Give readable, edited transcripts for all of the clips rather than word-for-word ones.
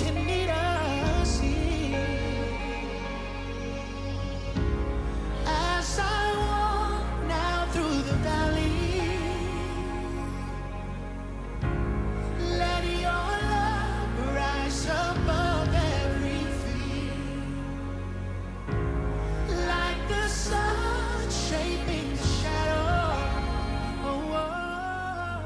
can meet us here. As I walk now through the valley, let your love rise above every fear, like the sun shaping the shadow. Oh, oh.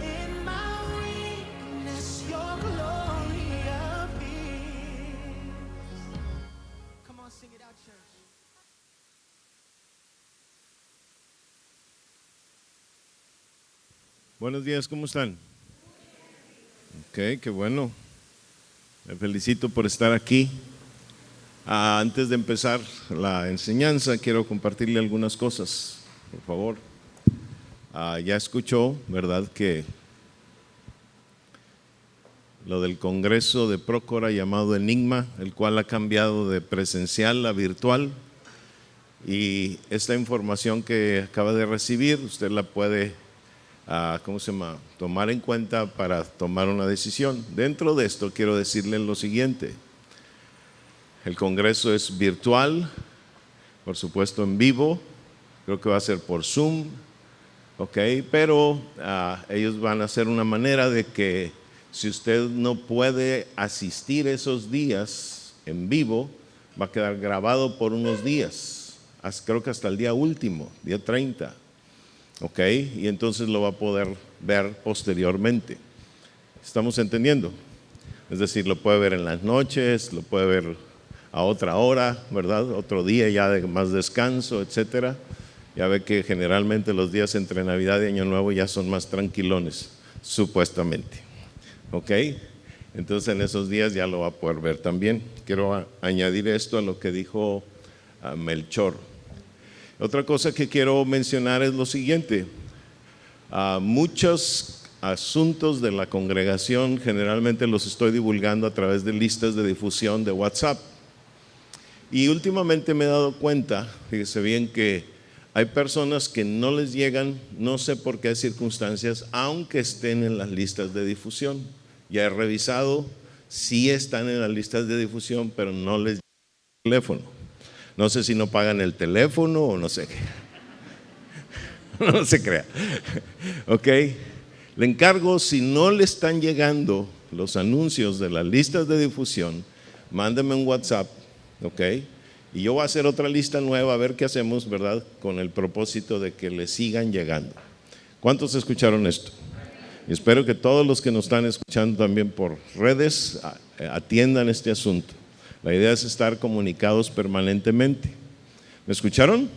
In my weakness, your glory appears. Come on, sing it out, church. Buenos días, ¿cómo están? Ok, qué bueno. Me felicito por estar aquí. Antes de empezar la enseñanza, quiero compartirle algunas cosas, por favor. Ya escuchó, ¿verdad?, que lo del Congreso de Prócora llamado Enigma, el cual ha cambiado de presencial a virtual. Y esta información que acaba de recibir, usted la puede tomar en cuenta para tomar una decisión. Dentro de esto quiero decirle lo siguiente: el Congreso es virtual, por supuesto en vivo, creo que va a ser por Zoom, ok, pero ellos van a hacer una manera de que si usted no puede asistir esos días en vivo, va a quedar grabado por unos días, creo que hasta el día último, día 30. Ok, y entonces lo va a poder ver posteriormente. ¿Estamos entendiendo? Es decir, lo puede ver en las noches, lo puede ver a otra hora, ¿verdad? Otro día ya de más descanso, etcétera. Ya ve que generalmente los días entre Navidad y Año Nuevo ya son más tranquilones, supuestamente. Ok, entonces en esos días ya lo va a poder ver también. Quiero añadir esto a lo que dijo Melchor. Otra cosa que quiero mencionar es lo siguiente: muchos asuntos de la congregación generalmente los estoy divulgando a través de listas de difusión de WhatsApp. Y últimamente me he dado cuenta, fíjese bien, que hay personas que no les llegan, no sé por qué circunstancias, aunque estén en las listas de difusión. Ya he revisado, sí están en las listas de difusión, pero no les llega el teléfono. No sé si no pagan el teléfono o no sé qué. No se crea. Ok. Le encargo, si no le están llegando los anuncios de las listas de difusión, mándeme un WhatsApp. Ok. Y yo voy a hacer otra lista nueva a ver qué hacemos, ¿verdad?, con el propósito de que le sigan llegando. ¿Cuántos escucharon esto? Y espero que todos los que nos están escuchando también por redes atiendan este asunto. La idea es estar comunicados permanentemente. ¿Me escucharon?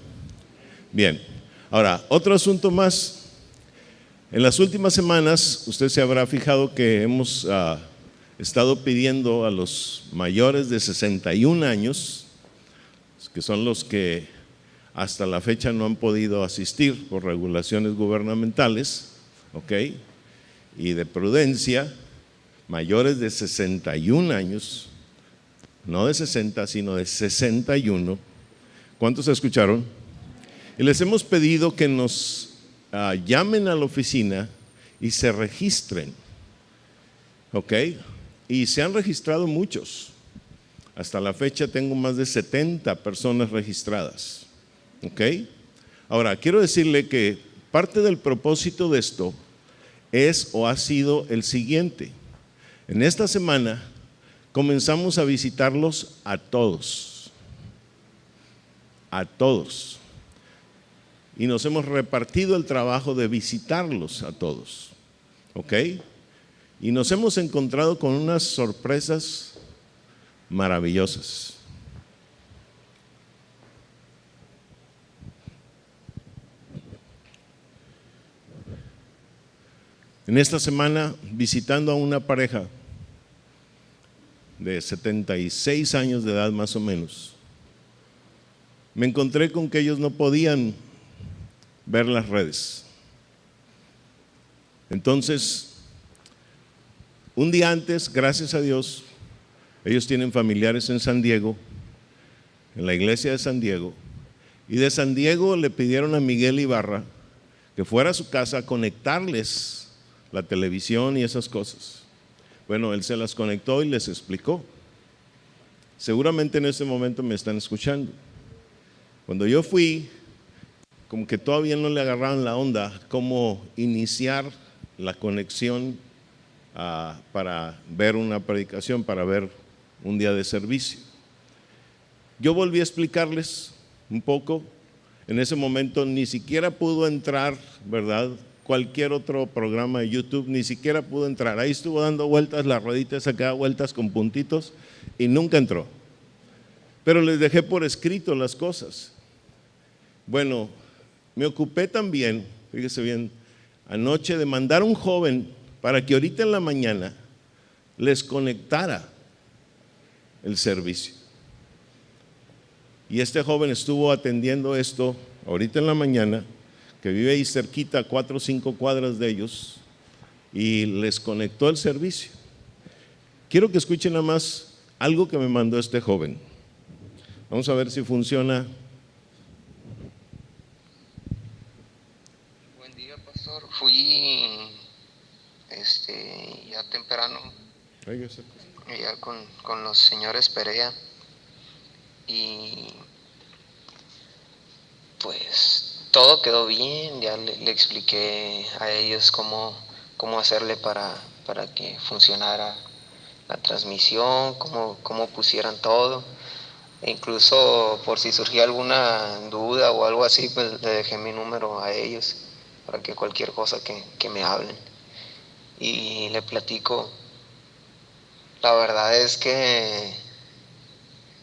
Bien. Ahora, otro asunto más. En las últimas semanas, usted se habrá fijado que hemos estado pidiendo a los mayores de 61 años, que son los que hasta la fecha no han podido asistir por regulaciones gubernamentales, ¿ok?, y de prudencia, mayores de 61 años, no de 60, sino de 61. ¿Cuántos escucharon? Y les hemos pedido que nos llamen a la oficina y se registren, ¿ok? Y se han registrado muchos. Hasta la fecha tengo más de 70 personas registradas, ¿ok? Ahora, quiero decirle que parte del propósito de esto es o ha sido el siguiente: en esta semana comenzamos a visitarlos a todos, y nos hemos repartido el trabajo de visitarlos a todos, ¿ok? Y nos hemos encontrado con unas sorpresas maravillosas. En esta semana, visitando a una pareja de 76 años de edad más o menos, me encontré con que ellos no podían ver las redes. Entonces, un día antes, gracias a Dios, ellos tienen familiares en San Diego, en la iglesia de San Diego, y de San Diego le pidieron a Miguel Ibarra que fuera a su casa a conectarles la televisión y esas cosas. Bueno, él se las conectó y les explicó. Seguramente en ese momento me están escuchando. Cuando yo fui, como que todavía no le agarraban la onda cómo iniciar la conexión para ver una predicación, para ver un día de servicio. Yo volví a explicarles un poco. En ese momento ni siquiera pudo entrar, ¿verdad? Cualquier otro programa de YouTube, ni siquiera pudo entrar. Ahí estuvo dando vueltas, la ruedita sacaba vueltas con puntitos y nunca entró. Pero les dejé por escrito las cosas. Bueno, me ocupé también, fíjese bien, anoche de mandar a un joven para que ahorita en la mañana les conectara el servicio. Y este joven estuvo atendiendo esto ahorita en la mañana, que vive ahí cerquita, 4 o 5 cuadras de ellos, y les conectó el servicio. Quiero que escuchen nada más algo que me mandó este joven. Vamos a ver si funciona. Buen día, pastor. Fui ya temprano ya con los señores Perea y pues todo quedó bien. Ya le expliqué a ellos cómo hacerle para que funcionara la transmisión, cómo pusieran todo. E incluso por si surgía alguna duda o algo así, pues le dejé mi número a ellos para que cualquier cosa que me hablen. Y le platico, la verdad es que,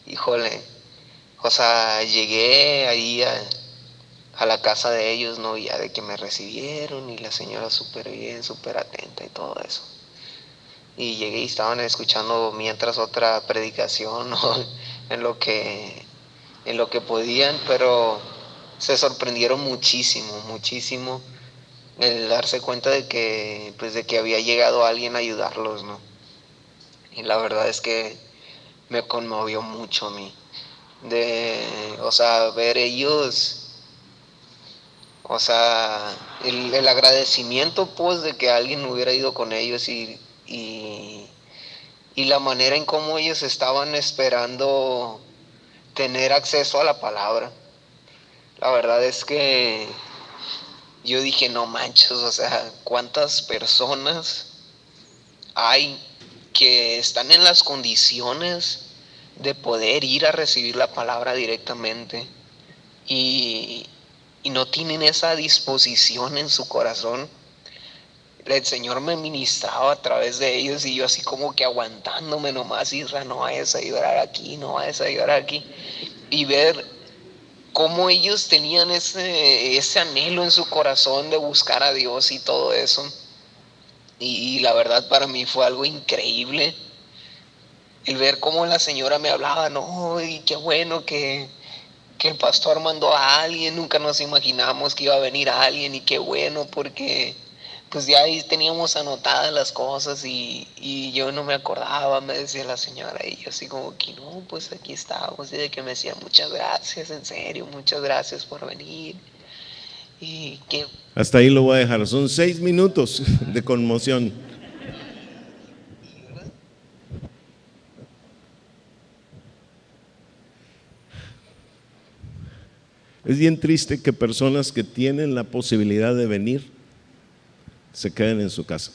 híjole, o sea, llegué ahí a la casa de ellos, ¿no? Ya de que me recibieron y la señora súper bien, súper atenta y todo eso. Y llegué y estaban escuchando mientras otra predicación, ¿no? en lo que podían, pero se sorprendieron muchísimo el darse cuenta de que había llegado alguien a ayudarlos, ¿no? Y la verdad es que me conmovió mucho a mí, o sea, ver ellos, o sea, el agradecimiento pues de que alguien hubiera ido con ellos y la manera en cómo ellos estaban esperando tener acceso a la palabra. La verdad es que yo dije, no manches, o sea, ¿cuántas personas hay que están en las condiciones de poder ir a recibir la palabra directamente y no tienen esa disposición en su corazón? El Señor me ministraba a través de ellos y yo así como que aguantándome nomás, Isra, no vayas a llorar aquí, no vayas a llorar aquí. Y ver cómo ellos tenían ese anhelo en su corazón de buscar a Dios y todo eso. Y la verdad para mí fue algo increíble el ver cómo la señora me hablaba, no, y qué bueno que el pastor mandó a alguien, nunca nos imaginamos que iba a venir a alguien y qué bueno porque pues ya ahí teníamos anotadas las cosas y yo no me acordaba, me decía la señora, y yo así como que no, pues aquí estábamos, y de que me decía muchas gracias, en serio, muchas gracias por venir. Y que hasta ahí lo voy a dejar, son 6 minutos de conmoción. Es bien triste que personas que tienen la posibilidad de venir se queden en su casa.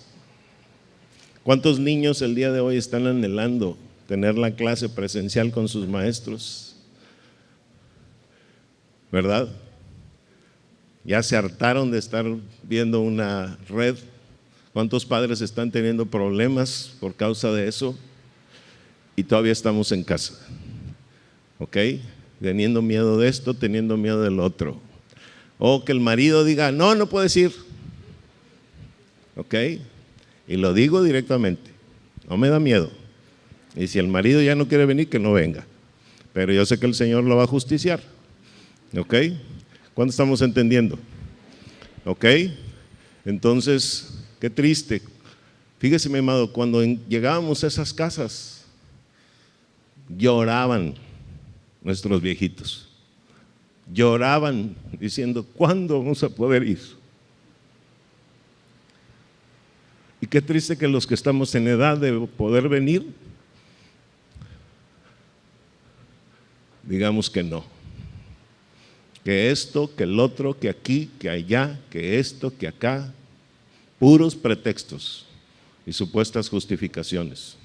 ¿Cuántos niños el día de hoy están anhelando tener la clase presencial con sus maestros? ¿Verdad? Ya se hartaron de estar viendo una red. ¿Cuántos padres están teniendo problemas por causa de eso? Y todavía estamos en casa. ¿Ok? Teniendo miedo de esto, teniendo miedo del otro. O que el marido diga, no puedes ir. ¿Ok? Y lo digo directamente, no me da miedo. Y si el marido ya no quiere venir, que no venga. Pero yo sé que el Señor lo va a justiciar. ¿Ok? ¿Cuándo estamos entendiendo? ¿Ok? Entonces, qué triste. Fíjese, mi amado, cuando llegábamos a esas casas, lloraban nuestros viejitos. Lloraban diciendo, ¿cuándo vamos a poder ir? Y qué triste que los que estamos en edad de poder venir, digamos que no. Que esto, que el otro, que aquí, que allá, que esto, que acá. Puros pretextos y supuestas justificaciones.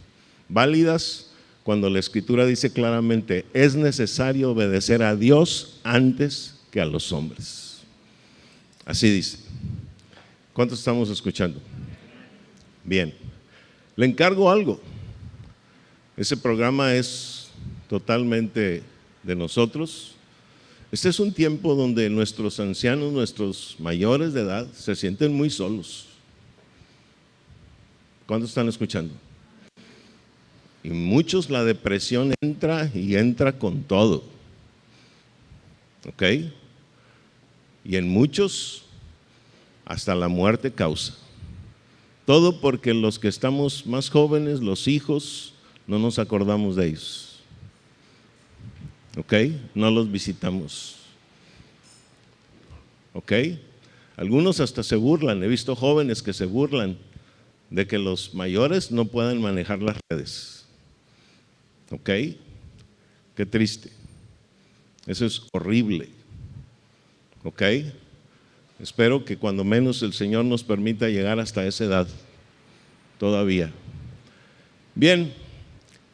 Válidas cuando la Escritura dice claramente, es necesario obedecer a Dios antes que a los hombres. Así dice. ¿Cuántos estamos escuchando? Bien, le encargo algo. Ese programa es totalmente de nosotros. Este es un tiempo donde nuestros ancianos, nuestros mayores de edad, se sienten muy solos. ¿Cuántos están escuchando? Y muchos la depresión entra y entra con todo. ¿Ok? Y en muchos hasta la muerte causa. Todo porque los que estamos más jóvenes, los hijos, no nos acordamos de ellos. ¿Ok? No los visitamos. ¿Ok? Algunos hasta se burlan. He visto jóvenes que se burlan de que los mayores no puedan manejar las redes. ¿Ok? Qué triste. Eso es horrible. ¿Ok? Espero que cuando menos el Señor nos permita llegar hasta esa edad todavía. Bien,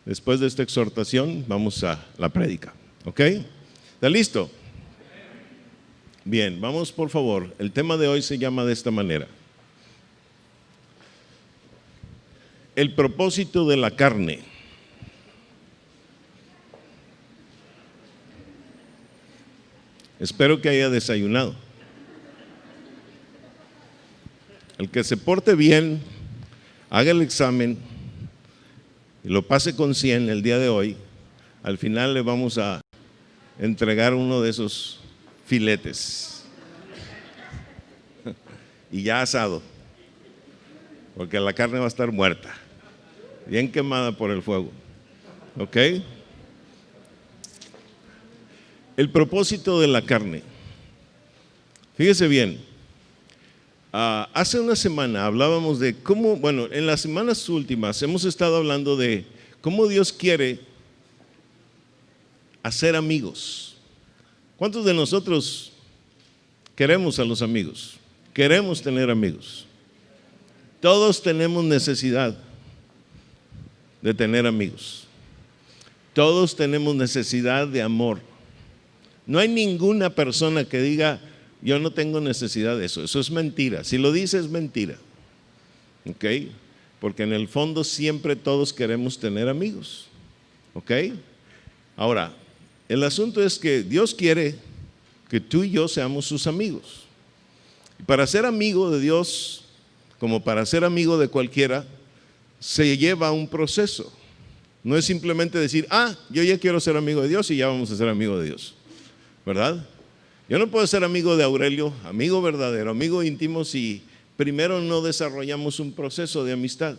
después de esta exhortación vamos a la prédica. ¿Ok? ¿Está listo? Bien, vamos por favor. El tema de hoy se llama de esta manera: el propósito de la carne. Espero que haya desayunado. El que se porte bien, haga el examen y lo pase con 100 el día de hoy, al final le vamos a entregar uno de esos filetes y ya asado, porque la carne va a estar muerta, bien quemada por el fuego. ¿Ok? El propósito de la carne. Fíjese bien. Hace una semana hablábamos de cómo, bueno, en las semanas últimas hemos estado hablando de cómo Dios quiere hacer amigos. ¿Cuántos de nosotros queremos a los amigos? Queremos tener amigos. Todos tenemos necesidad de tener amigos. Todos tenemos necesidad de amor. No hay ninguna persona que diga, yo no tengo necesidad de eso. Eso es mentira. Si lo dice es mentira. ¿Ok? Porque en el fondo siempre todos queremos tener amigos. ¿Ok? Ahora, el asunto es que Dios quiere que tú y yo seamos sus amigos. Y para ser amigo de Dios, como para ser amigo de cualquiera, se lleva un proceso. No es simplemente decir, yo ya quiero ser amigo de Dios y ya vamos a ser amigos de Dios. ¿Verdad? Yo no puedo ser amigo de Aurelio, amigo verdadero, amigo íntimo, si primero no desarrollamos un proceso de amistad,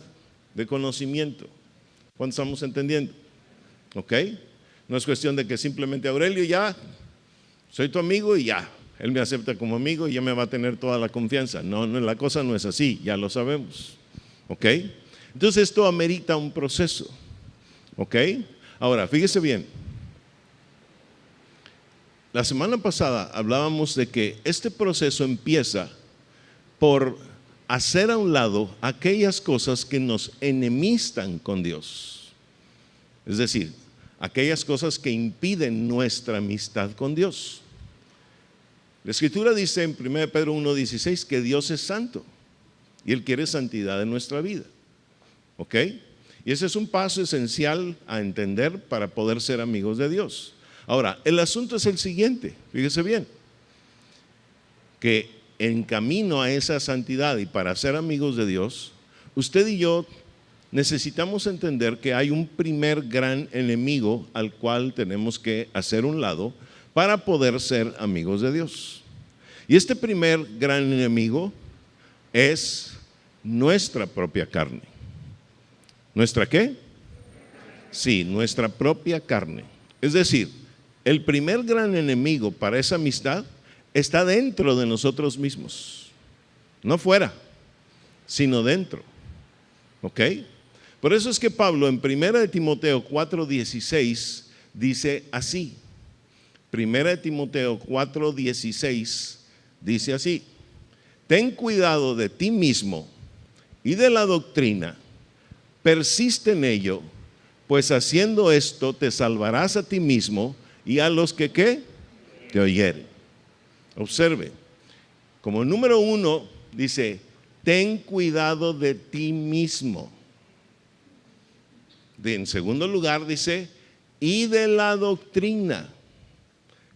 de conocimiento. ¿Cuántos estamos entendiendo? ¿Ok? No es cuestión de que simplemente Aurelio ya, soy tu amigo y ya, él me acepta como amigo y ya me va a tener toda la confianza. No, la cosa no es así, ya lo sabemos. ¿Ok? Entonces esto amerita un proceso. ¿Ok? Ahora, fíjese bien. La semana pasada hablábamos de que este proceso empieza por hacer a un lado aquellas cosas que nos enemistan con Dios. Es decir, aquellas cosas que impiden nuestra amistad con Dios. La Escritura dice en 1 Pedro 1:16 que Dios es santo y Él quiere santidad en nuestra vida. ¿Ok? Y ese es un paso esencial a entender para poder ser amigos de Dios. Ahora, el asunto es el siguiente, fíjese bien, que en camino a esa santidad y para ser amigos de Dios, usted y yo necesitamos entender que hay un primer gran enemigo al cual tenemos que hacer un lado para poder ser amigos de Dios. Y este primer gran enemigo es nuestra propia carne. ¿Nuestra qué? Sí, nuestra propia carne. Es decir, el primer gran enemigo para esa amistad está dentro de nosotros mismos, no fuera, sino dentro. ¿Ok? Por eso es que Pablo en 1 Timoteo 4:16 dice así. 1 Timoteo 4:16 dice así: ten cuidado de ti mismo y de la doctrina, persiste en ello, pues haciendo esto te salvarás a ti mismo y a los que ¿qué? Te oyeren. Observe, como número 1 dice, ten cuidado de ti mismo. En segundo lugar dice, y de la doctrina.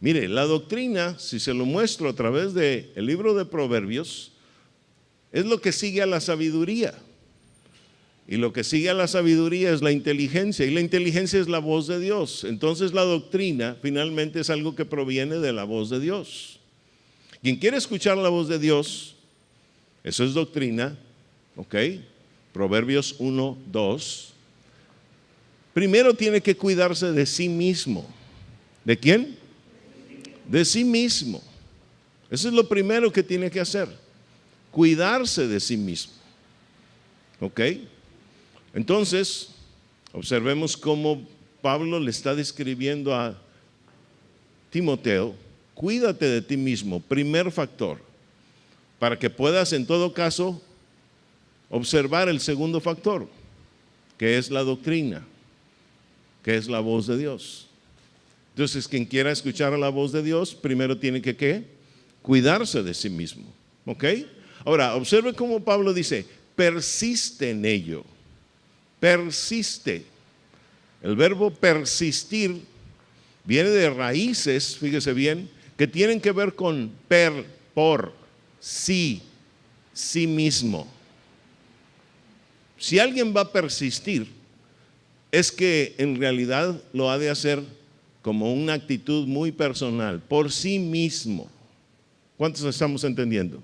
Mire, la doctrina, si se lo muestro a través del libro de Proverbios, es lo que sigue a la sabiduría. Y lo que sigue a la sabiduría es la inteligencia, y la inteligencia es la voz de Dios. Entonces la doctrina finalmente es algo que proviene de la voz de Dios. Quien quiere escuchar la voz de Dios, eso es doctrina, ¿ok? Proverbios 1:2. Primero tiene que cuidarse de sí mismo. ¿De quién? De sí mismo. Eso es lo primero que tiene que hacer. Cuidarse de sí mismo. ¿Ok? Entonces, observemos cómo Pablo le está describiendo a Timoteo: cuídate de ti mismo, primer factor, para que puedas en todo caso observar el segundo factor, que es la doctrina, que es la voz de Dios. Entonces, quien quiera escuchar la voz de Dios, primero tiene que ¿qué? Cuidarse de sí mismo. ¿Ok? Ahora, observe cómo Pablo dice, persiste en ello. Persiste. El verbo persistir viene de raíces, fíjese bien, que tienen que ver con por, sí mismo. Si alguien va a persistir, es que en realidad lo ha de hacer como una actitud muy personal, por sí mismo. ¿Cuántos estamos entendiendo?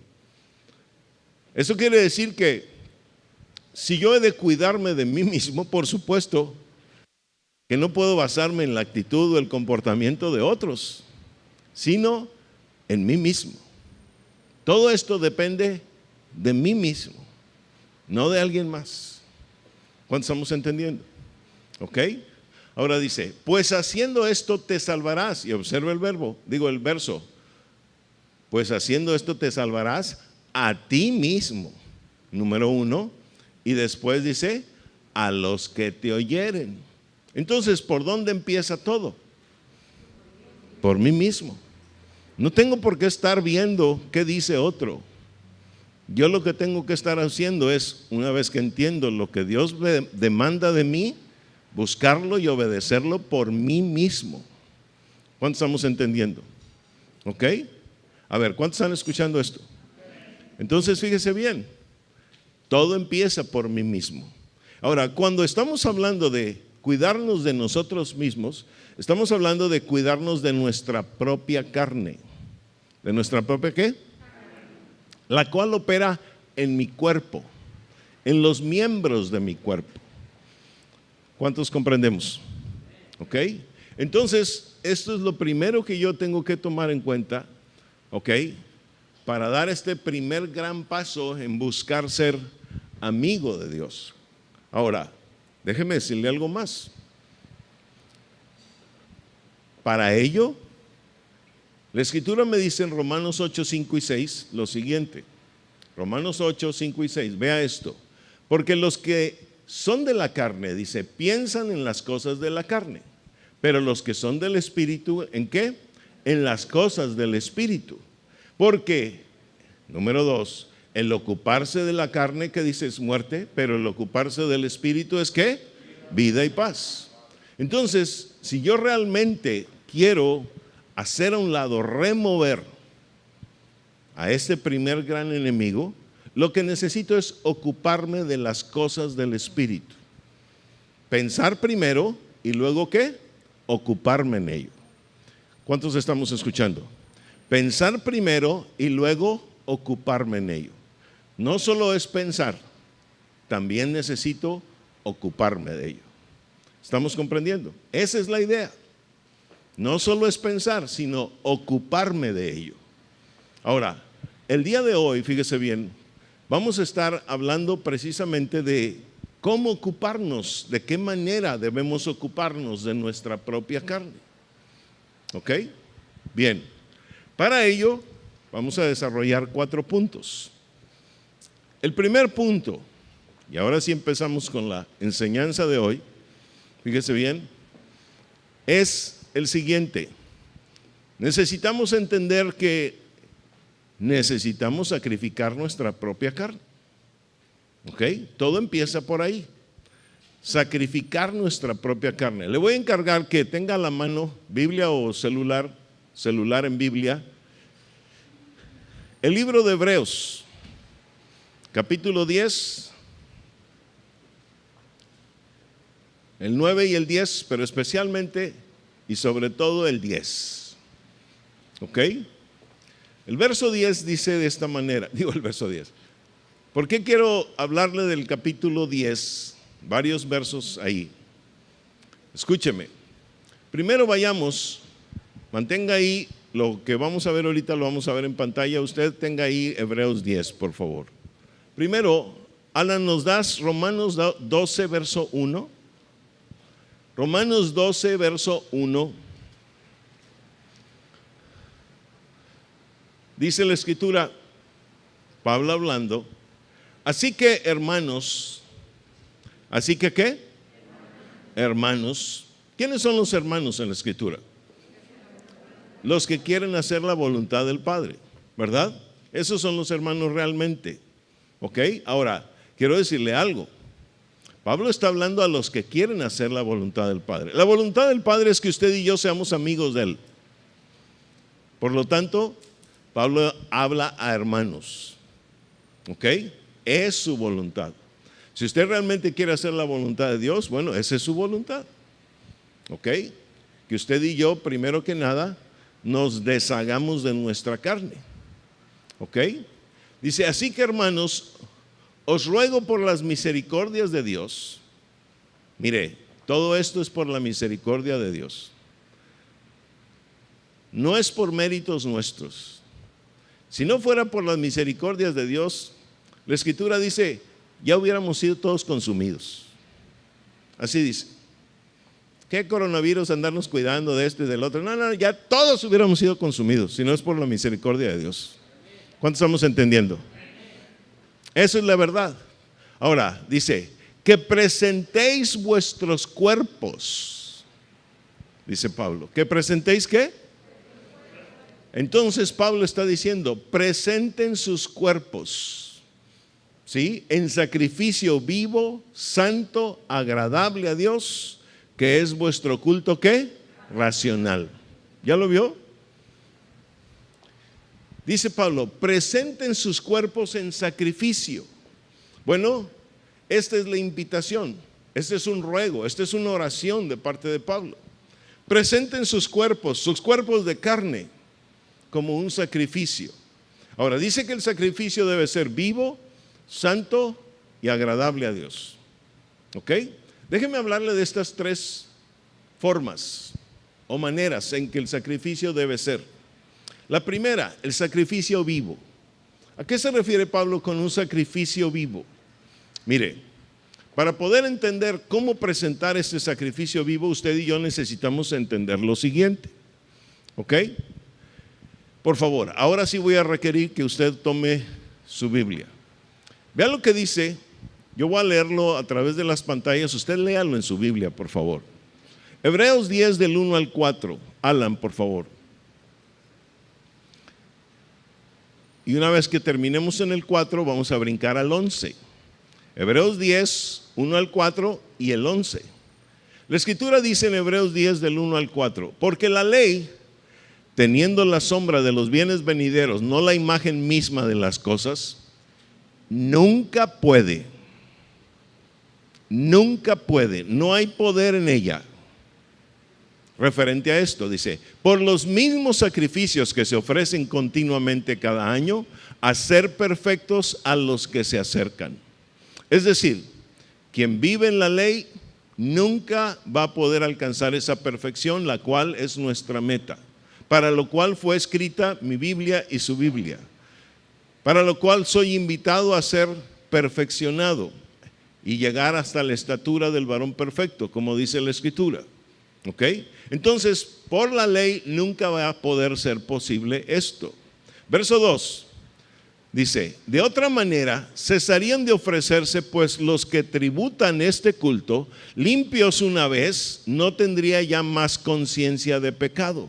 Eso quiere decir que si yo he de cuidarme de mí mismo, por supuesto que no puedo basarme en la actitud o el comportamiento de otros, sino en mí mismo. Todo esto depende de mí mismo, no de alguien más. ¿Cuántos estamos entendiendo? ¿Ok? Ahora dice, pues haciendo esto te salvarás. Y observa el verso. Pues haciendo esto te salvarás a ti mismo, número 1. Y después dice, a los que te oyeren. Entonces, ¿por dónde empieza todo? Por mí mismo. No tengo por qué estar viendo qué dice otro. Yo lo que tengo que estar haciendo es, una vez que entiendo lo que Dios demanda de mí, buscarlo y obedecerlo por mí mismo. ¿Cuántos estamos entendiendo? ¿Ok? A ver, ¿cuántos están escuchando esto? Entonces, fíjese bien, todo empieza por mí mismo. Ahora, cuando estamos hablando de cuidarnos de nosotros mismos, estamos hablando de cuidarnos de nuestra propia carne. ¿De nuestra propia qué? La cual opera en mi cuerpo, en los miembros de mi cuerpo. ¿Cuántos comprendemos? ¿Ok? Entonces, esto es lo primero que yo tengo que tomar en cuenta, ¿ok? Para dar este primer gran paso en buscar ser amigo de Dios. Ahora, déjeme decirle algo más. Para ello, la Escritura me dice en Romanos 8, 5 y 6 lo siguiente. Romanos 8, 5 y 6, vea esto. Porque los que son de la carne, dice, piensan en las cosas de la carne. Pero los que son del Espíritu, ¿en qué? En las cosas del Espíritu. Porque, número 2, el ocuparse de la carne, que dice es muerte, pero el ocuparse del Espíritu es ¿qué? Vida y paz. Entonces, si yo realmente quiero hacer a un lado, remover a este primer gran enemigo, lo que necesito es ocuparme de las cosas del Espíritu. Pensar primero y luego ¿qué? Ocuparme en ello. ¿Cuántos estamos escuchando? Pensar primero y luego ocuparme en ello. No solo es pensar, también necesito ocuparme de ello. ¿Estamos comprendiendo? Esa es la idea. No solo es pensar, sino ocuparme de ello. Ahora, el día de hoy, fíjese bien, vamos a estar hablando precisamente de ¿Cómo ocuparnos? ¿De qué manera debemos ocuparnos de nuestra propia carne? ¿Ok? Bien. Para ello, vamos a desarrollar 4 puntos. El primer punto, y ahora sí empezamos con la enseñanza de hoy, fíjese bien, es el siguiente. Necesitamos entender que necesitamos sacrificar nuestra propia carne. ¿Ok? Todo empieza por ahí. Sacrificar nuestra propia carne. Le voy a encargar que tenga a la mano Biblia o celular en Biblia. El libro de Hebreos, capítulo 10, el 9 y el 10, pero especialmente y sobre todo el 10. ¿Ok? El verso 10 dice de esta manera, el verso 10. ¿Por qué quiero hablarle del capítulo 10? Varios versos ahí. Escúcheme. Primero vayamos, mantenga ahí lo que vamos a ver ahorita, lo vamos a ver en pantalla. Usted tenga ahí Hebreos 10, por favor. Primero, Alan, ¿nos das Romanos 12, verso 1? Romanos 12, verso 1. Dice la Escritura, Pablo hablando, así que hermanos, ¿así que qué? Hermanos. ¿Quiénes son los hermanos en la Escritura? Los que quieren hacer la voluntad del Padre, ¿verdad? Esos son los hermanos realmente. ¿Ok? Ahora, quiero decirle algo. Pablo está hablando a los que quieren hacer la voluntad del Padre. La voluntad del Padre es que usted y yo seamos amigos de Él. Por lo tanto, Pablo habla a hermanos. ¿Ok? Es su voluntad. Si usted realmente quiere hacer la voluntad de Dios, bueno, esa es su voluntad. ¿Ok? Que usted y yo, primero que nada, nos deshagamos de nuestra carne. ¿Ok? Dice, así que hermanos, os ruego por las misericordias de Dios. Mire, todo esto es por la misericordia de Dios. No es por méritos nuestros. Si no fuera por las misericordias de Dios, la Escritura dice, ya hubiéramos sido todos consumidos. Así dice. ¿Qué coronavirus andarnos cuidando de esto y del otro? No, ya todos hubiéramos sido consumidos, si no es por la misericordia de Dios. ¿Cuántos estamos entendiendo? Eso es la verdad. Ahora, dice, que presentéis vuestros cuerpos. Dice Pablo, ¿que presentéis qué? Entonces Pablo está diciendo, presenten sus cuerpos, ¿sí? En sacrificio vivo, santo, agradable a Dios, que es vuestro culto, ¿qué? Racional. ¿Ya lo vio? Dice Pablo, presenten sus cuerpos en sacrificio. Bueno, esta es la invitación, este es un ruego, esta es una oración de parte de Pablo. Presenten sus cuerpos de carne, como un sacrificio. Ahora, dice que el sacrificio debe ser vivo, santo y agradable a Dios. ¿Ok? Déjeme hablarle de estas 3 formas o maneras en que el sacrificio debe ser. La primera, el sacrificio vivo. ¿A qué se refiere Pablo con un sacrificio vivo? Mire, para poder entender cómo presentar este sacrificio vivo, usted y yo necesitamos entender lo siguiente. ¿Ok? Por favor, ahora sí voy a requerir que usted tome su Biblia. Vea lo que dice, yo voy a leerlo a través de las pantallas, usted léalo en su Biblia, por favor. Hebreos 10 del 1 al 4, Alan, por favor. Y una vez que terminemos en el 4, vamos a brincar al 11. Hebreos 10, 1 al 4 y el 11. La Escritura dice en Hebreos 10 del 1 al 4, porque la ley, teniendo la sombra de los bienes venideros, no la imagen misma de las cosas, nunca puede, no hay poder en ella. Referente a esto, dice, por los mismos sacrificios que se ofrecen continuamente cada año, hacer perfectos a los que se acercan. Es decir, quien vive en la ley nunca va a poder alcanzar esa perfección, la cual es nuestra meta, para lo cual fue escrita mi Biblia y su Biblia, para lo cual soy invitado a ser perfeccionado. y llegar hasta la estatura del varón perfecto, como dice la Escritura. ¿Ok? Entonces, por la ley nunca va a poder ser posible esto. Verso 2 dice: de otra manera cesarían de ofrecerse, pues los que tributan este culto, limpios una vez, no tendría ya más conciencia de pecado.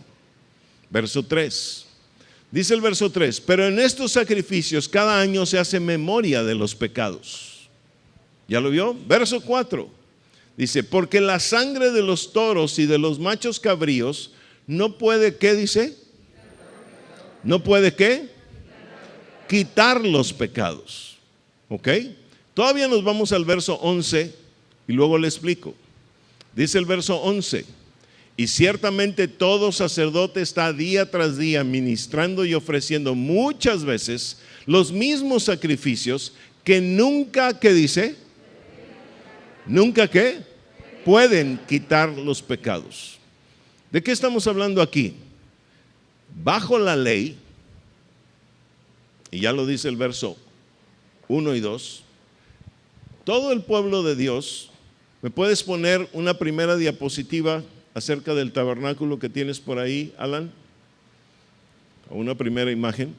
Verso 3. Dice el verso 3: pero en estos sacrificios cada año se hace memoria de los pecados. ¿Ya lo vio? Verso 4. Dice: porque la sangre de los toros y de los machos cabríos no puede, ¿qué dice? No puede, ¿qué? Quitar los pecados. ¿Ok? Todavía nos vamos al verso 11 y luego le explico. Dice el verso 11: y ciertamente todo sacerdote está día tras día ministrando y ofreciendo muchas veces los mismos sacrificios que nunca, ¿qué dice? Nunca, ¿qué? Pueden quitar los pecados. ¿De qué estamos hablando aquí? Bajo la ley, y ya lo dice el verso 1 y 2, todo el pueblo de Dios. ¿Me puedes poner una primera diapositiva acerca del tabernáculo que tienes por ahí, Alan? O una primera imagen.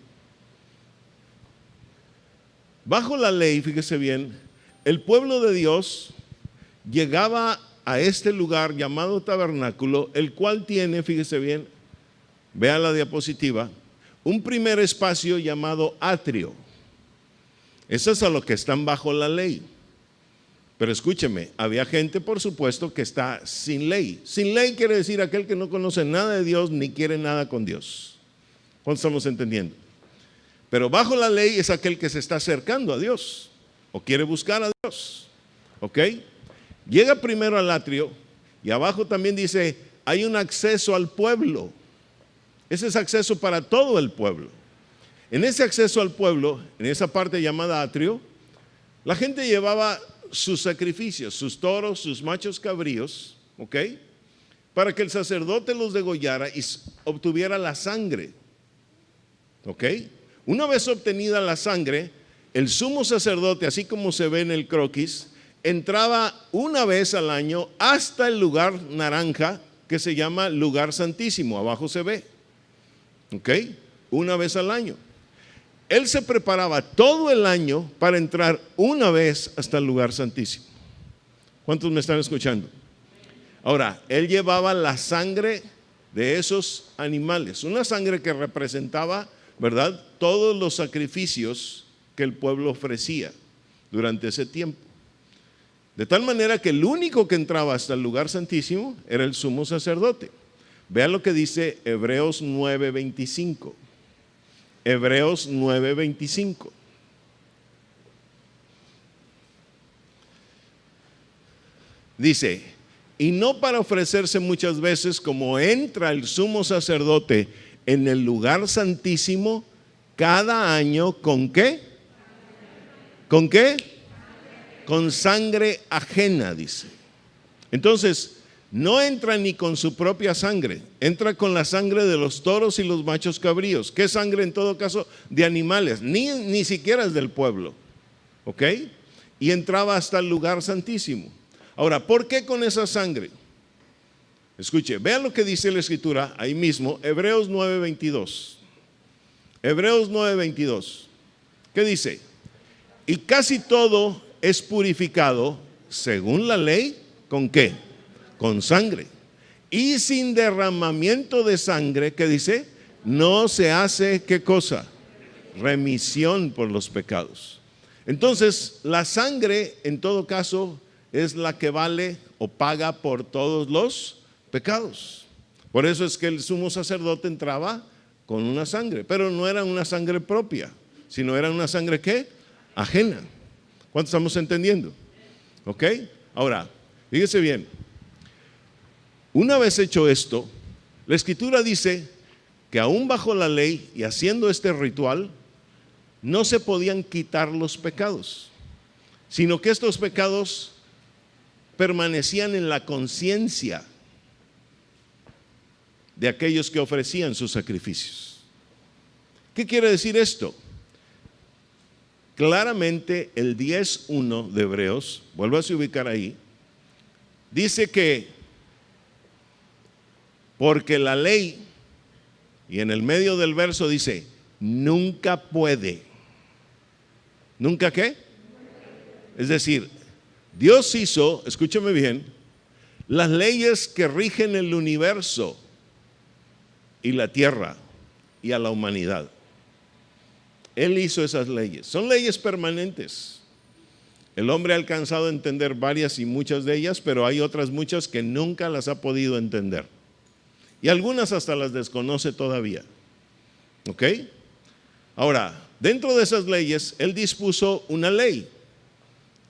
Bajo la ley, fíjese bien, el pueblo de Dios llegaba a este lugar llamado tabernáculo, el cual tiene, fíjese bien, vea la diapositiva, un primer espacio llamado atrio. Eso es a lo que están bajo la ley. Pero escúcheme, había gente, por supuesto, que está sin ley. Sin ley quiere decir aquel que no conoce nada de Dios ni quiere nada con Dios. ¿Cuánto estamos entendiendo? Pero bajo la ley es aquel que se está acercando a Dios o quiere buscar a Dios. ¿Ok? Llega primero al atrio y abajo también dice, hay un acceso al pueblo. Ese es acceso para todo el pueblo. En ese acceso al pueblo, en esa parte llamada atrio, la gente llevaba sus sacrificios, sus toros, sus machos cabríos, ¿ok? Para que el sacerdote los degollara y obtuviera la sangre, ¿ok? Una vez obtenida la sangre, el sumo sacerdote, así como se ve en el croquis, entraba una vez al año hasta el lugar naranja que se llama lugar santísimo, abajo se ve, ¿ok? Una vez al año. Él se preparaba todo el año para entrar una vez hasta el lugar santísimo. ¿Cuántos me están escuchando? Ahora, él llevaba la sangre de esos animales, una sangre que representaba, ¿verdad?, todos los sacrificios que el pueblo ofrecía durante ese tiempo. De tal manera que el único que entraba hasta el lugar santísimo era el sumo sacerdote. Vean lo que dice Hebreos 9:25. Hebreos 9:25. Dice, y no para ofrecerse muchas veces como entra el sumo sacerdote en el lugar santísimo cada año, ¿con qué? ¿Con qué? Con sangre ajena, dice. Entonces, no entra ni con su propia sangre, entra con la sangre de los toros y los machos cabríos. ¿Qué sangre en todo caso? De animales, ni siquiera es del pueblo. ¿Ok? Y entraba hasta el lugar santísimo. Ahora, ¿por qué con esa sangre? Escuche, vean lo que dice la Escritura ahí mismo, Hebreos 9:22. Hebreos 9:22. ¿Qué dice? Y casi todo es purificado según la ley, ¿con qué? Con sangre. Y sin derramamiento de sangre, ¿qué dice? No se hace, ¿qué cosa? Remisión por los pecados. Entonces, la sangre, en todo caso, es la que vale o paga por todos los pecados. Por eso es que el sumo sacerdote entraba con una sangre, pero no era una sangre propia, sino era una sangre, ¿qué? Ajena. ¿Cuánto estamos entendiendo? ¿Ok? Ahora, fíjese bien. Una vez hecho esto, la Escritura dice que aún bajo la ley y haciendo este ritual, no se podían quitar los pecados, sino que estos pecados permanecían en la conciencia de aquellos que ofrecían sus sacrificios. ¿Qué quiere decir esto? claramente el 10:1 de Hebreos, vuélvase a ubicar ahí, dice que porque la ley, y en el medio del verso dice, nunca puede. ¿Nunca qué? Es decir, Dios hizo, escúchame bien, las leyes que rigen el universo y la tierra y a la humanidad. Él hizo esas leyes, son leyes permanentes. El hombre ha alcanzado a entender varias y muchas de ellas, pero hay otras muchas que nunca las ha podido entender. Y algunas hasta las desconoce todavía. ¿Ok? Ahora, dentro de esas leyes, Él dispuso una ley,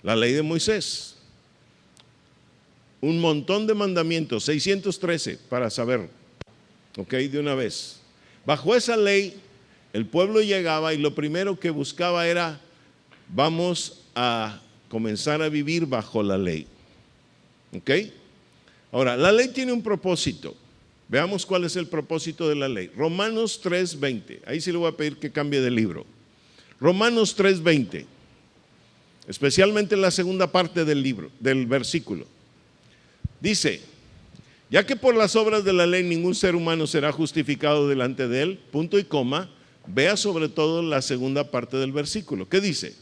la ley de Moisés. Un montón de mandamientos, 613 para saber. ¿Ok? De una vez. Bajo esa ley, el pueblo llegaba y lo primero que buscaba era, vamos a comenzar a vivir bajo la ley. ¿Ok? Ahora, la ley tiene un propósito. Veamos cuál es el propósito de la ley. Romanos 3:20. Ahí sí le voy a pedir que cambie de libro. Romanos 3:20. Especialmente en la segunda parte del libro, del versículo. Dice, ya que por las obras de la ley ningún ser humano será justificado delante de él, punto y coma, vea sobre todo la segunda parte del versículo. ¿Qué dice?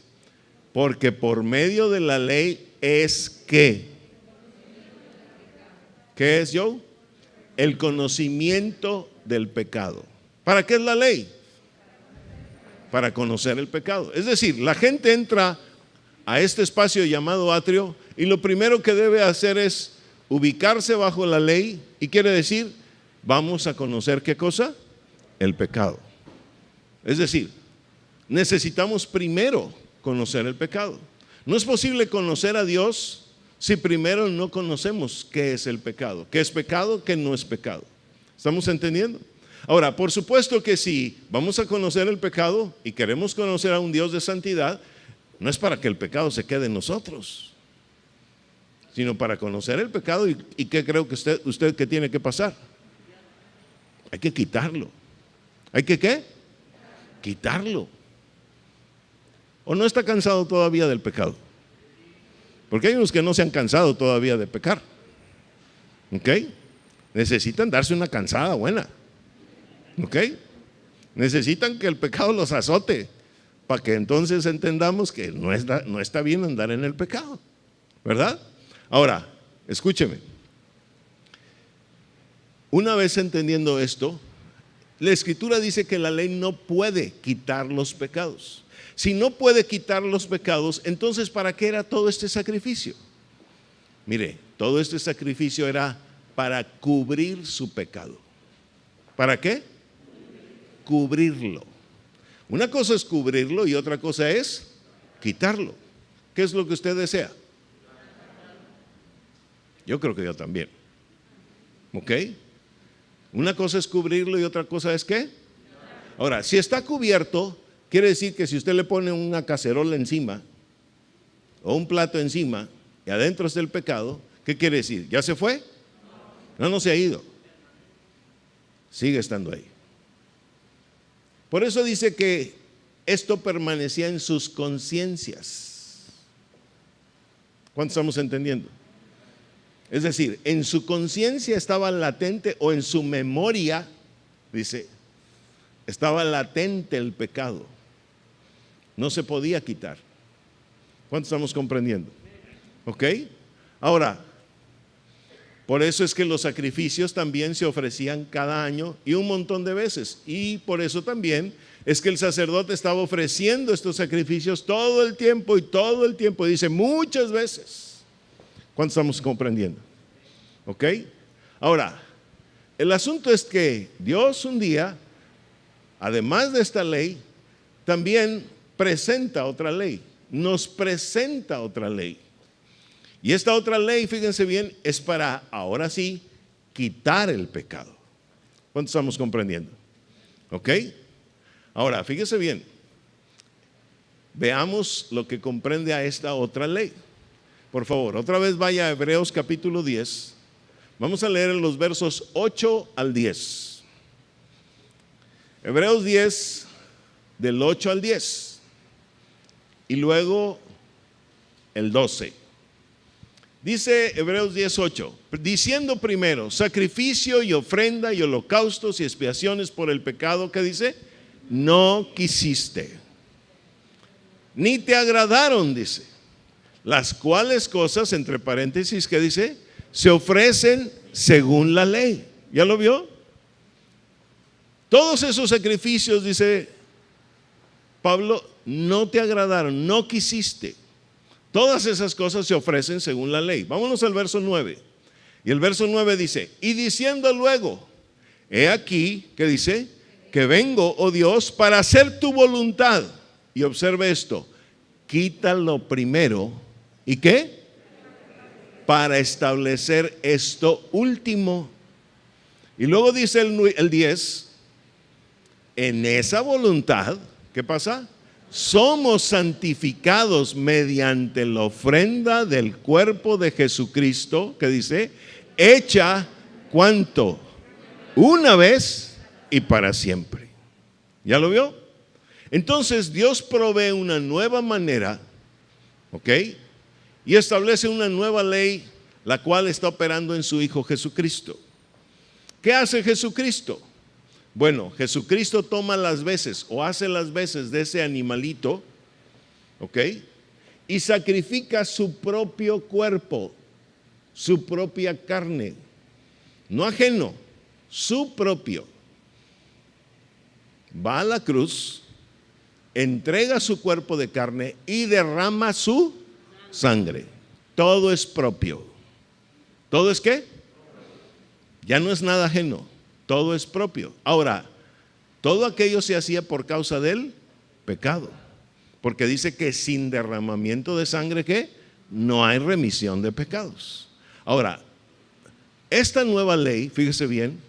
Porque por medio de la ley es que. ¿Qué es, Joe? El conocimiento del pecado. ¿Para qué es la ley? Para conocer el pecado. Es decir, la gente entra a este espacio llamado atrio y lo primero que debe hacer es ubicarse bajo la ley y quiere decir, vamos a conocer ¿qué cosa? El pecado. Es decir, necesitamos primero conocer el pecado. No es posible conocer a Dios si primero no conocemos qué es el pecado, qué es pecado, qué no es pecado. ¿Estamos entendiendo? Ahora, por supuesto que si vamos a conocer el pecado y queremos conocer a un Dios de santidad, no es para que el pecado se quede en nosotros, sino para conocer el pecado. ¿Y qué creo que usted que tiene que pasar? Hay que quitarlo. ¿Hay que qué? Quitarlo. ¿O no está cansado todavía del pecado? Porque hay unos que no se han cansado todavía de pecar. ¿Ok? Necesitan darse una cansada buena. ¿Ok? Necesitan que el pecado los azote para que entonces entendamos que no está bien andar en el pecado. ¿Verdad? Ahora, escúcheme. Una vez entendiendo esto, la Escritura dice que la ley no puede quitar los pecados. Si no puede quitar los pecados, entonces ¿para qué era todo este sacrificio? Mire, todo este sacrificio era para cubrir su pecado. ¿Para qué? Cubrirlo. Una cosa es cubrirlo y otra cosa es quitarlo. ¿Qué es lo que usted desea? Yo creo que yo también. ¿Ok? Una cosa es cubrirlo y otra cosa es ¿qué? Ahora, si está cubierto, quiere decir que si usted le pone una cacerola encima o un plato encima y adentro está el pecado, ¿qué quiere decir? ¿Ya se fue? No se ha ido. Sigue estando ahí. Por eso dice que esto permanecía en sus conciencias. ¿Cuánto estamos entendiendo? Es decir, en su conciencia estaba latente, o en su memoria, dice, estaba latente el pecado. No se podía quitar. ¿Cuánto estamos comprendiendo? ¿Ok? Ahora, por eso es que los sacrificios también se ofrecían cada año y un montón de veces. Y por eso también es que el sacerdote estaba ofreciendo estos sacrificios todo el tiempo y todo el tiempo. Dice muchas veces. ¿Cuánto estamos comprendiendo? ¿Ok? Ahora, el asunto es que Dios un día, además de esta ley, también presenta otra ley. Nos presenta otra ley. Y esta otra ley, fíjense bien, es para, ahora sí, quitar el pecado. ¿Cuánto estamos comprendiendo? ¿Ok? Ahora, fíjense bien. Veamos lo que comprende a esta otra ley. Por favor, otra vez vaya a Hebreos capítulo 10. Vamos a leer en los versos 8 al 10. Hebreos 10, del 8 al 10. y luego el 12. Dice Hebreos 10:8, diciendo primero, sacrificio y ofrenda y holocaustos y expiaciones por el pecado, ¿qué dice? No quisiste, ni te agradaron, dice, las cuales cosas, entre paréntesis, ¿qué dice? Se ofrecen según la ley. ¿Ya lo vio? Todos esos sacrificios, dice Pablo, no te agradaron, no quisiste. Todas esas cosas se ofrecen según la ley. Vámonos al verso 9. Y el verso 9 dice, y diciendo luego, he aquí, ¿qué dice? Que vengo, oh Dios, para hacer tu voluntad. Y observe esto, quítalo primero. ¿Y qué? Para establecer esto último. Y luego dice el 10, en esa voluntad, ¿qué pasa? Somos santificados mediante la ofrenda del cuerpo de Jesucristo, que dice, hecha, ¿cuánto? Una vez y para siempre. ¿Ya lo vio? Entonces Dios provee una nueva manera, ¿ok? Y establece una nueva ley, la cual está operando en su Hijo Jesucristo. ¿Qué hace Jesucristo? Bueno, Jesucristo toma las veces o hace las veces de ese animalito, ¿ok? Y sacrifica su propio cuerpo, su propia carne, no ajeno, su propio. Va a la cruz, entrega su cuerpo de carne y derrama su sangre. Todo es propio. ¿Todo es qué? Ya no es nada ajeno. Todo es propio. Ahora, todo aquello se hacía por causa del pecado. Porque dice que sin derramamiento de sangre, ¿qué? No hay remisión de pecados. Ahora, esta nueva ley, fíjese bien,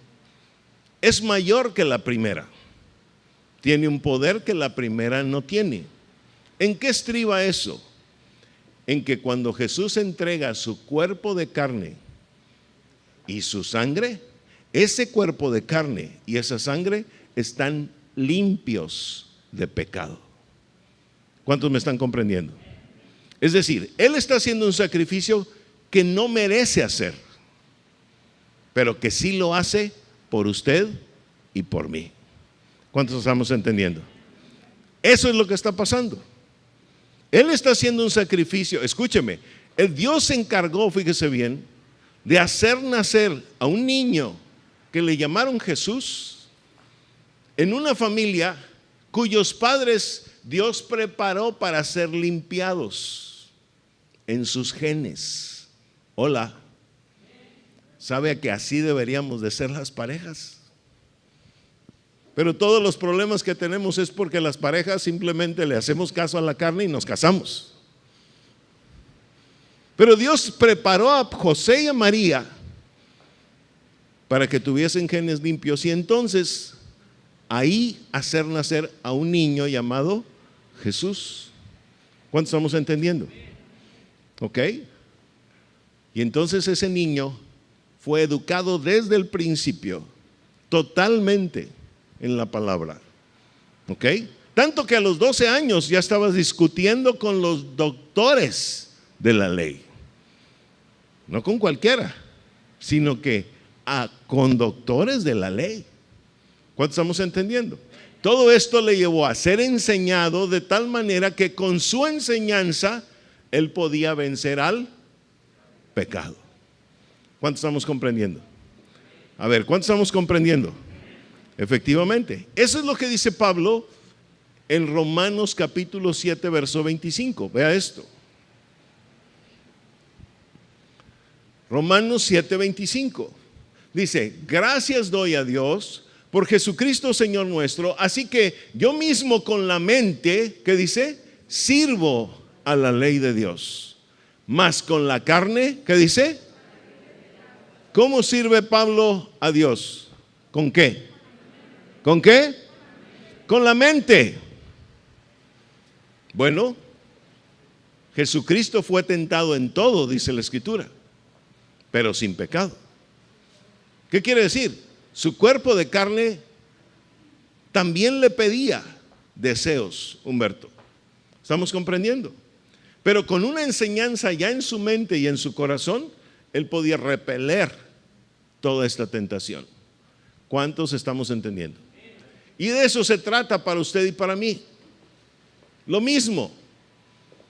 es mayor que la primera. Tiene un poder que la primera no tiene. ¿En qué estriba eso? En que cuando Jesús entrega su cuerpo de carne y su sangre, ese cuerpo de carne y esa sangre están limpios de pecado. ¿Cuántos me están comprendiendo? Es decir, Él está haciendo un sacrificio que no merece hacer, pero que sí lo hace por usted y por mí. ¿Cuántos estamos entendiendo? Eso es lo que está pasando. Él está haciendo un sacrificio. Escúcheme, el Dios se encargó, fíjese bien, de hacer nacer a un niño que le llamaron Jesús en una familia cuyos padres Dios preparó para ser limpiados en sus genes. Hola, ¿sabe que así deberíamos de ser las parejas? Pero todos los problemas que tenemos es porque las parejas simplemente le hacemos caso a la carne y nos casamos. Pero Dios preparó a José y a María para que tuviesen genes limpios y entonces ahí hacer nacer a un niño llamado Jesús. ¿Cuántos estamos entendiendo? ¿Ok? Y entonces ese niño fue educado desde el principio totalmente en la palabra. ¿Ok? Tanto que a los 12 años ya estaba discutiendo con los doctores de la ley. No con cualquiera, sino que con doctores de la ley. ¿Cuántos estamos entendiendo? Todo esto le llevó a ser enseñado de tal manera que con su enseñanza él podía vencer al pecado. ¿Cuántos estamos comprendiendo? A ver, ¿cuántos estamos comprendiendo? Efectivamente, eso es lo que dice Pablo en Romanos capítulo 7 verso 25. Vea esto. Romanos 7, 25. Dice, gracias doy a Dios por Jesucristo Señor nuestro, así que yo mismo con la mente, ¿qué dice? Sirvo a la ley de Dios, mas con la carne, ¿qué dice? ¿Cómo sirve Pablo a Dios? ¿Con qué? ¿Con qué? Con la mente. Bueno, Jesucristo fue tentado en todo, dice la Escritura, pero sin pecado. ¿Qué quiere decir? Su cuerpo de carne también le pedía deseos, Humberto. ¿Estamos comprendiendo? Pero con una enseñanza ya en su mente y en su corazón, él podía repeler toda esta tentación. ¿Cuántos estamos entendiendo? Y de eso se trata para usted y para mí. Lo mismo.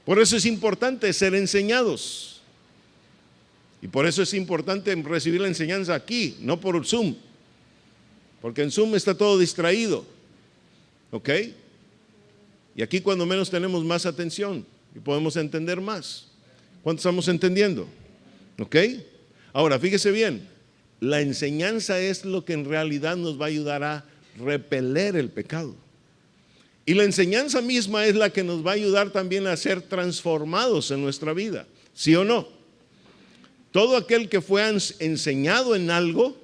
Por eso es importante ser enseñados. Y por eso es importante recibir la enseñanza aquí, no por Zoom. Porque en Zoom está todo distraído. ¿Ok? Y aquí cuando menos tenemos más atención y podemos entender más. ¿Cuántos estamos entendiendo? ¿Ok? Ahora, fíjese bien, la enseñanza es lo que en realidad nos va a ayudar a repeler el pecado. Y la enseñanza misma es la que nos va a ayudar también a ser transformados en nuestra vida. ¿Sí o no? Todo aquel que fue enseñado en algo,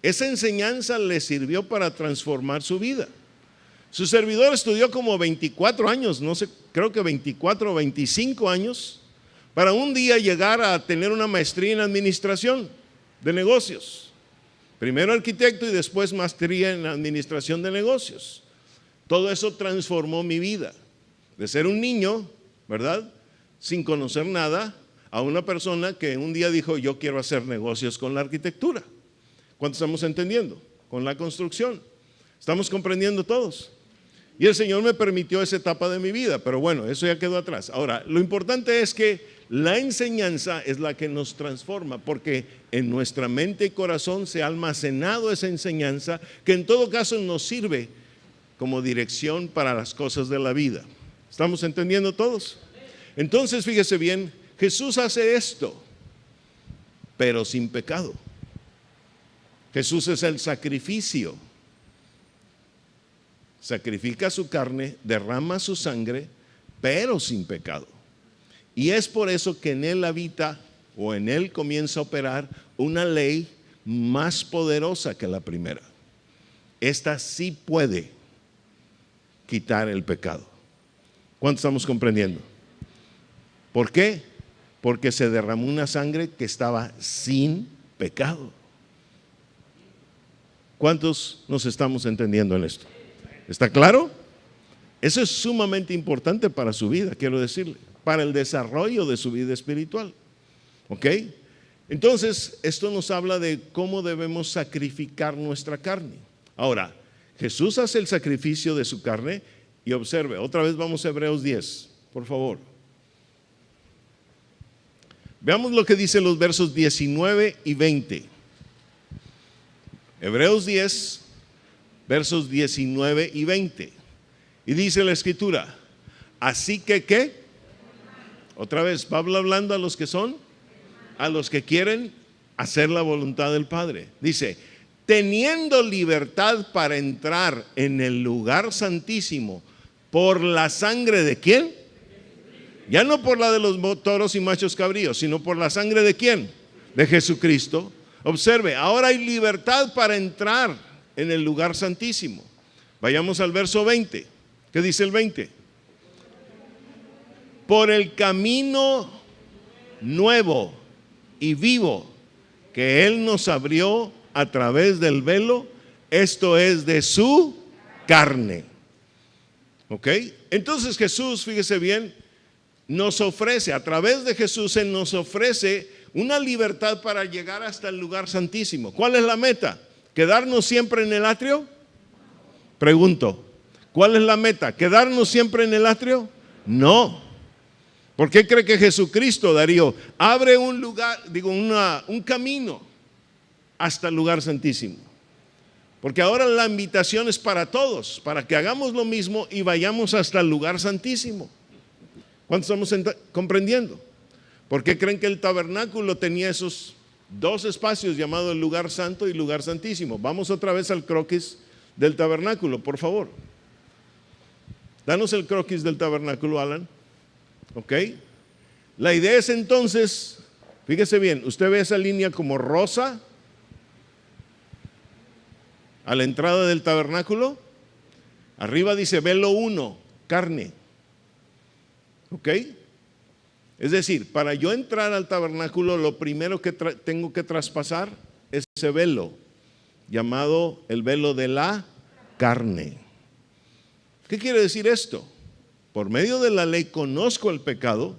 esa enseñanza le sirvió para transformar su vida. Su servidor estudió como 24 años, no sé, creo que 24 o 25 años, para un día llegar a tener una maestría en administración de negocios. Primero arquitecto y después maestría en administración de negocios. Todo eso transformó mi vida. De ser un niño, ¿verdad? Sin conocer nada, a una persona que un día dijo, yo quiero hacer negocios con la arquitectura. ¿Cuántos estamos entendiendo? Con la construcción. ¿Estamos comprendiendo todos? Y el Señor me permitió esa etapa de mi vida, pero bueno, eso ya quedó atrás. Ahora, lo importante es que la enseñanza es la que nos transforma, porque en nuestra mente y corazón se ha almacenado esa enseñanza que en todo caso nos sirve como dirección para las cosas de la vida. ¿Estamos entendiendo todos? Entonces, fíjese bien, Jesús hace esto, pero sin pecado. Jesús es el sacrificio. Sacrifica su carne, derrama su sangre, pero sin pecado. Y es por eso que en él habita, o en él comienza a operar, una ley más poderosa que la primera. Esta sí puede quitar el pecado. ¿Cuánto estamos comprendiendo? ¿Por qué? Porque se derramó una sangre que estaba sin pecado. ¿Cuántos nos estamos entendiendo en esto? ¿Está claro? Eso es sumamente importante para su vida, quiero decirle, para el desarrollo de su vida espiritual. ¿Ok? Entonces, esto nos habla de cómo debemos sacrificar nuestra carne. Ahora, Jesús hace el sacrificio de su carne y observe, otra vez vamos a Hebreos 10, por favor. Veamos lo que dicen los versos 19 y 20. Hebreos 10, versos 19 y 20. Y dice la escritura, así que ¿qué? Otra vez, Pablo hablando a los que son, a los que quieren hacer la voluntad del Padre. Dice, teniendo libertad para entrar en el lugar santísimo por la sangre de ¿quién? Ya no por la de los toros y machos cabríos, sino por la sangre de ¿quién? De Jesucristo. Observe, ahora hay libertad para entrar en el lugar santísimo. Vayamos al verso 20. ¿Qué dice el 20? Por el camino nuevo y vivo que Él nos abrió a través del velo, esto es de su carne. ¿Ok? Entonces Jesús, fíjese bien, nos ofrece, a través de Jesús, Él nos ofrece una libertad para llegar hasta el lugar santísimo. ¿Cuál es la meta? ¿Quedarnos siempre en el atrio? Pregunto, ¿cuál es la meta? ¿Quedarnos siempre en el atrio? No. ¿Por qué cree que Jesucristo, Darío, abre un lugar, un camino hasta el lugar santísimo? Porque ahora la invitación es para todos, para que hagamos lo mismo y vayamos hasta el lugar santísimo. ¿Cuántos estamos comprendiendo? ¿Por qué creen que el tabernáculo tenía esos dos espacios llamados el lugar santo y lugar santísimo? Vamos otra vez al croquis del tabernáculo, por favor. Danos el croquis del tabernáculo, Alan. ¿Ok? La idea es entonces, fíjese bien, usted ve esa línea como rosa a la entrada del tabernáculo. Arriba dice velo 1, carne. ¿Ok? Es decir, para yo entrar al tabernáculo, lo primero que tengo que traspasar es ese velo, llamado el velo de la carne. ¿Qué quiere decir esto? por medio de la ley conozco el pecado,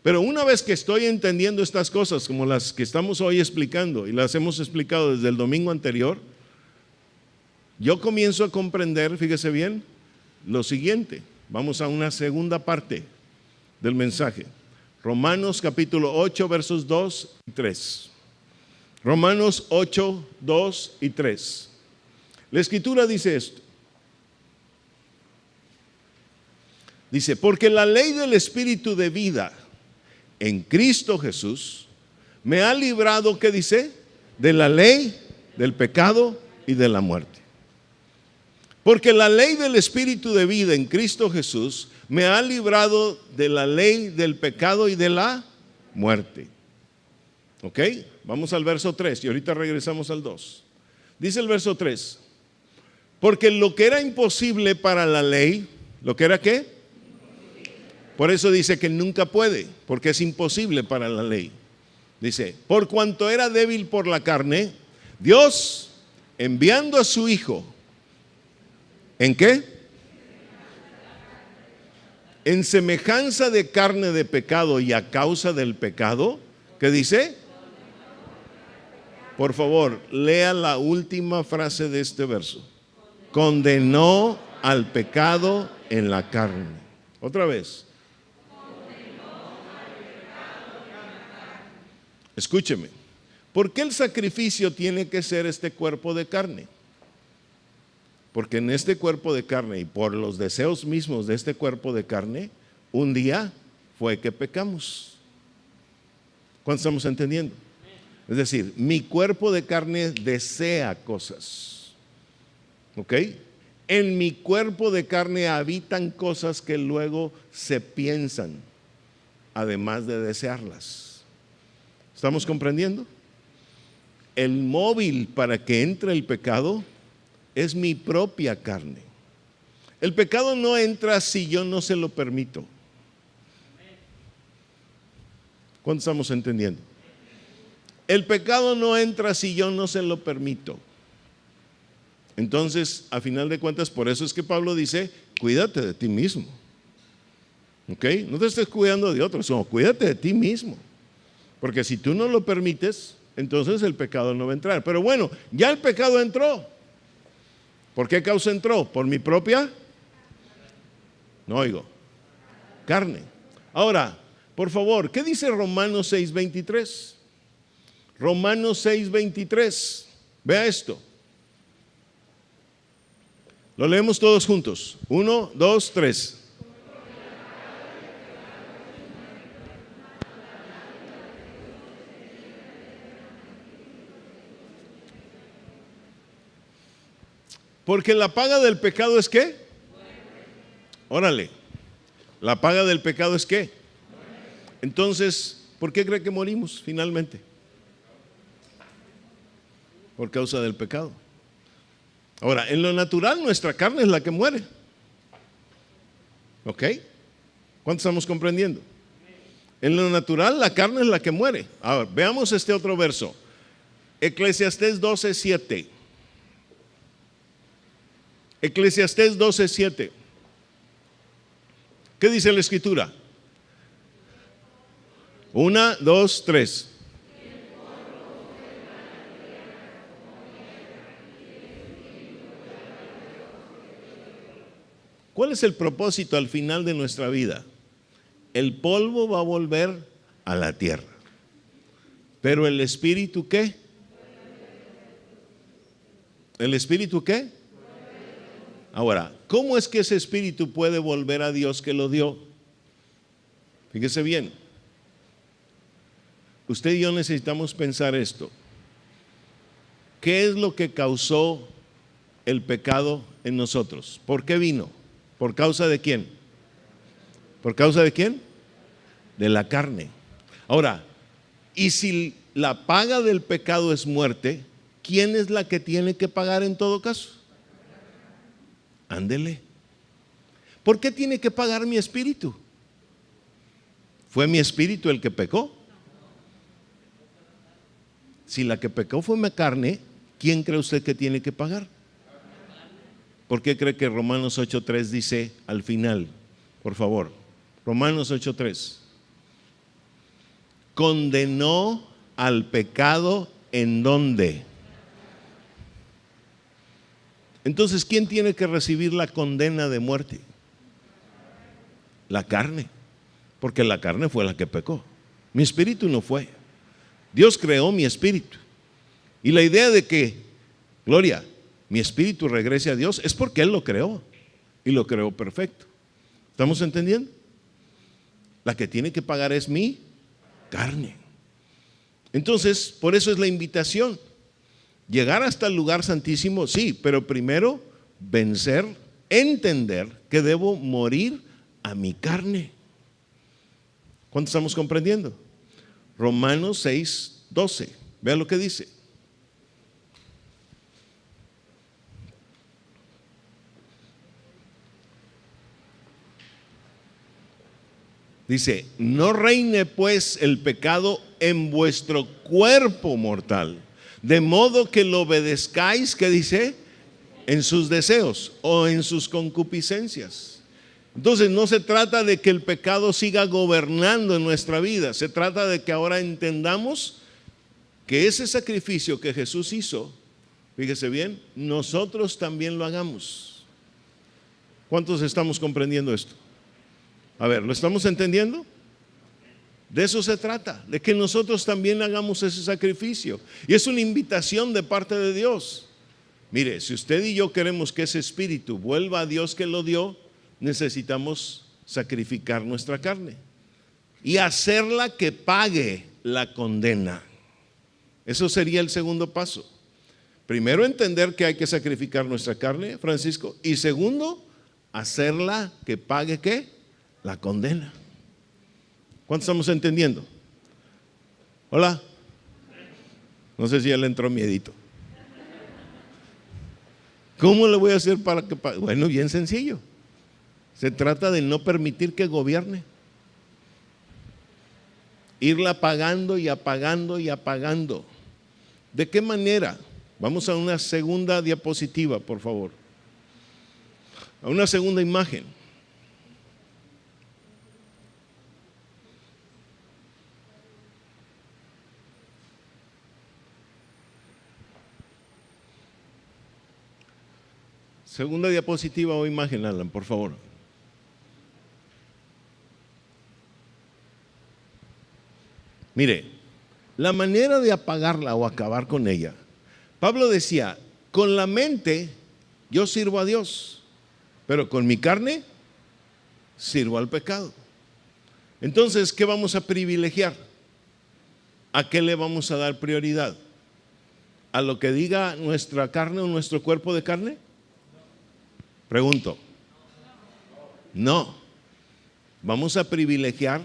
pero una vez que estoy entendiendo estas cosas, como las que estamos hoy explicando y las hemos explicado desde el domingo anterior, yo comienzo a comprender, fíjese bien, lo siguiente. Vamos a una segunda parte del mensaje. Romanos capítulo 8, versos 2 y 3. Romanos 8, 2 y 3. La Escritura dice esto. Dice, porque la ley del Espíritu de vida en Cristo Jesús me ha librado, ¿qué dice? De la ley, del pecado y de la muerte. Porque la ley del Espíritu de vida en Cristo Jesús me ha librado de la ley del pecado y de la muerte. ¿Ok? Vamos al verso 3 y ahorita regresamos al 2. Dice el verso 3. Porque lo que era imposible para la ley, ¿lo que era qué? Por eso dice que nunca puede, porque es imposible para la ley. Dice, por cuanto era débil por la carne, Dios enviando a su Hijo, ¿en qué? En semejanza de carne de pecado y a causa del pecado, ¿qué dice? Por favor, lea la última frase de este verso. Condenó al pecado en la carne. Otra vez. Escúcheme, ¿por qué el sacrificio tiene que ser este cuerpo de carne? Porque en este cuerpo de carne y por los deseos mismos de este cuerpo de carne, un día fue que pecamos. ¿Cuánto estamos entendiendo? Es decir, mi cuerpo de carne desea cosas. ¿Ok? En mi cuerpo de carne habitan cosas que luego se piensan, además de desearlas. ¿Estamos comprendiendo? El móvil para que entre el pecado es mi propia carne. El pecado no entra si yo no se lo permito. ¿Cuánto estamos entendiendo? El pecado no entra si yo no se lo permito. Entonces, a final de cuentas, por eso es que Pablo dice, cuídate de ti mismo. ¿Ok? No te estés cuidando de otros, no, cuídate de ti mismo. Porque si tú no lo permites, entonces el pecado no va a entrar. Pero bueno, ya el pecado entró. ¿Por qué causa entró? ¿Por mi propia? No oigo. Carne. Ahora, por favor, ¿qué dice Romanos 6:23? Romanos 6:23. Vea esto. Lo leemos todos juntos. 1, 2, 3. Porque la paga del pecado es ¿qué? Órale. La paga del pecado es ¿qué? Entonces, ¿por qué cree que morimos finalmente? Por causa del pecado. Ahora, en lo natural nuestra carne es la que muere. ¿Ok? ¿Cuánto estamos comprendiendo? En lo natural la carne es la que muere. Ahora, veamos este otro verso. Eclesiastés 12:7. Eclesiastés 12:7. ¿Qué dice la Escritura? 1, 2, 3. ¿Cuál es el propósito al final de nuestra vida? El polvo va a volver a la tierra. Pero el espíritu ¿qué? ¿El espíritu qué? Ahora, ¿cómo es que ese espíritu puede volver a Dios que lo dio? Fíjese bien. Usted y yo necesitamos pensar esto. ¿Qué es lo que causó el pecado en nosotros? ¿Por qué vino? ¿Por causa de quién? ¿Por causa de quién? De la carne. Ahora, y si la paga del pecado es muerte, ¿quién es la que tiene que pagar en todo caso? Ándele. ¿Por qué tiene que pagar mi espíritu? ¿Fue mi espíritu el que pecó? Si la que pecó fue mi carne, ¿quién cree usted que tiene que pagar? ¿Por qué cree que Romanos 8:3 dice al final, por favor. Romanos 8:3. Condenó al pecado ¿en dónde? Entonces, ¿quién tiene que recibir la condena de muerte? La carne, porque la carne fue la que pecó. Mi espíritu no fue. Dios creó mi espíritu. Y la idea de que, Gloria, mi espíritu regrese a Dios es porque Él lo creó y lo creó perfecto. ¿Estamos entendiendo? La que tiene que pagar es mi carne. Entonces, por eso es la invitación. Llegar hasta el lugar santísimo, sí, pero primero vencer, entender que debo morir a mi carne. ¿Cuánto estamos comprendiendo? Romanos 6:12. Vea lo que dice. Dice, no reine pues el pecado en vuestro cuerpo mortal, de modo que lo obedezcáis, ¿qué dice? En sus deseos o en sus concupiscencias. Entonces no se trata de que el pecado siga gobernando en nuestra vida, se trata de que ahora entendamos que ese sacrificio que Jesús hizo, fíjese bien, nosotros también lo hagamos. ¿Cuántos estamos comprendiendo esto? A ver, ¿lo estamos entendiendo? De eso se trata, de que nosotros también hagamos ese sacrificio. Y es una invitación de parte de Dios. Mire, si usted y yo queremos que ese espíritu vuelva a Dios que lo dio, necesitamos sacrificar nuestra carne y hacerla que pague la condena. Eso sería el segundo paso. Primero, entender que hay que sacrificar nuestra carne, Francisco, y segundo, hacerla que pague ¿qué? La condena. ¿Cuánto estamos entendiendo? Hola. No sé si ya le entró miedito. ¿Cómo le voy a hacer para que pague? Bueno, bien sencillo. Se trata de no permitir que gobierne. Irla apagando y apagando y apagando. ¿De qué manera? Vamos a una segunda diapositiva, por favor. A una segunda imagen. Segunda diapositiva o imagen, Alan, por favor. Mire, la manera de apagarla o acabar con ella. Pablo decía, con la mente yo sirvo a Dios, pero con mi carne sirvo al pecado. Entonces, ¿qué vamos a privilegiar? ¿A qué le vamos a dar prioridad? ¿A lo que diga nuestra carne o nuestro cuerpo de carne? Pregunto. No. Vamos a privilegiar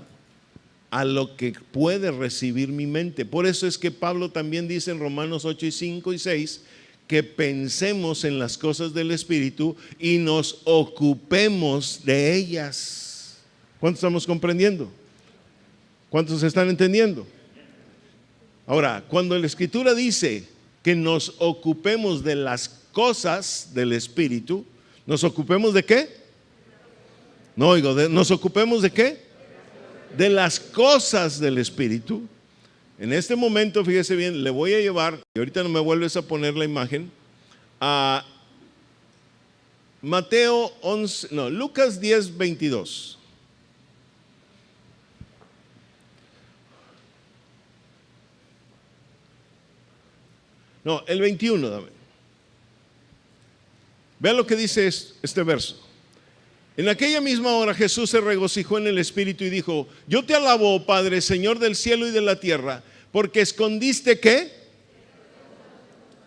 a lo que puede recibir mi mente. Por eso es que Pablo también dice en Romanos 8:5 y 6 que pensemos en las cosas del Espíritu y nos ocupemos de ellas. ¿Cuántos estamos comprendiendo? ¿Cuántos están entendiendo? Ahora, cuando la Escritura dice que nos ocupemos de las cosas del Espíritu, ¿nos ocupemos de qué? No oigo, ¿nos ocupemos de qué? De las cosas del Espíritu. En este momento, fíjese bien, le voy a llevar, y ahorita no me vuelves a poner la imagen, a Lucas 10:22. No, el 21, dame. Vean lo que dice este verso. En aquella misma hora Jesús se regocijó en el Espíritu y dijo, yo te alabo, oh Padre, Señor del cielo y de la tierra, porque escondiste ¿qué?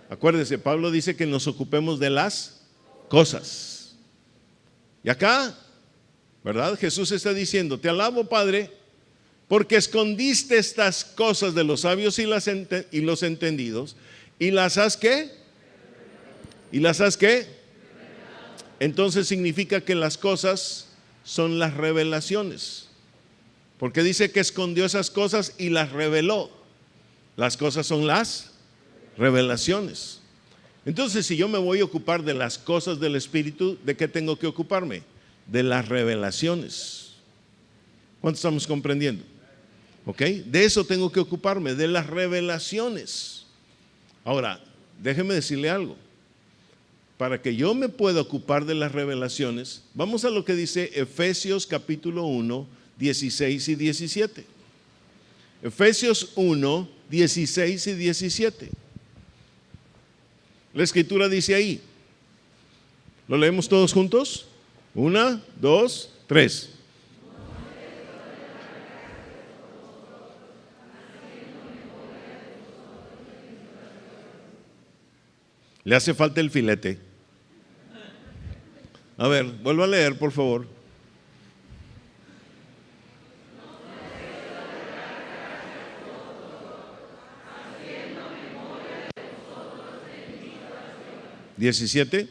Acuérdese, Pablo dice que nos ocupemos de las cosas. Y acá, ¿verdad? Jesús está diciendo, te alabo, Padre, porque escondiste estas cosas de los sabios y los entendidos, y las has ¿qué? ¿Y las has qué? Entonces significa que las cosas son las revelaciones. Porque dice que escondió esas cosas y las reveló. Las cosas son las revelaciones. Entonces, si yo me voy a ocupar de las cosas del Espíritu, ¿de qué tengo que ocuparme? de las revelaciones. ¿Cuánto estamos comprendiendo? ¿Ok? De eso tengo que ocuparme, de las revelaciones. Ahora, déjeme decirle algo. Para que yo me pueda ocupar de las revelaciones, vamos a lo que dice Efesios capítulo 1, 16 y 17. Efesios 1, 16 y 17. La escritura dice ahí. ¿Lo leemos todos juntos? 1, 2, 3. Le hace falta el filete. A ver, vuelvo a leer, por favor. ¿17?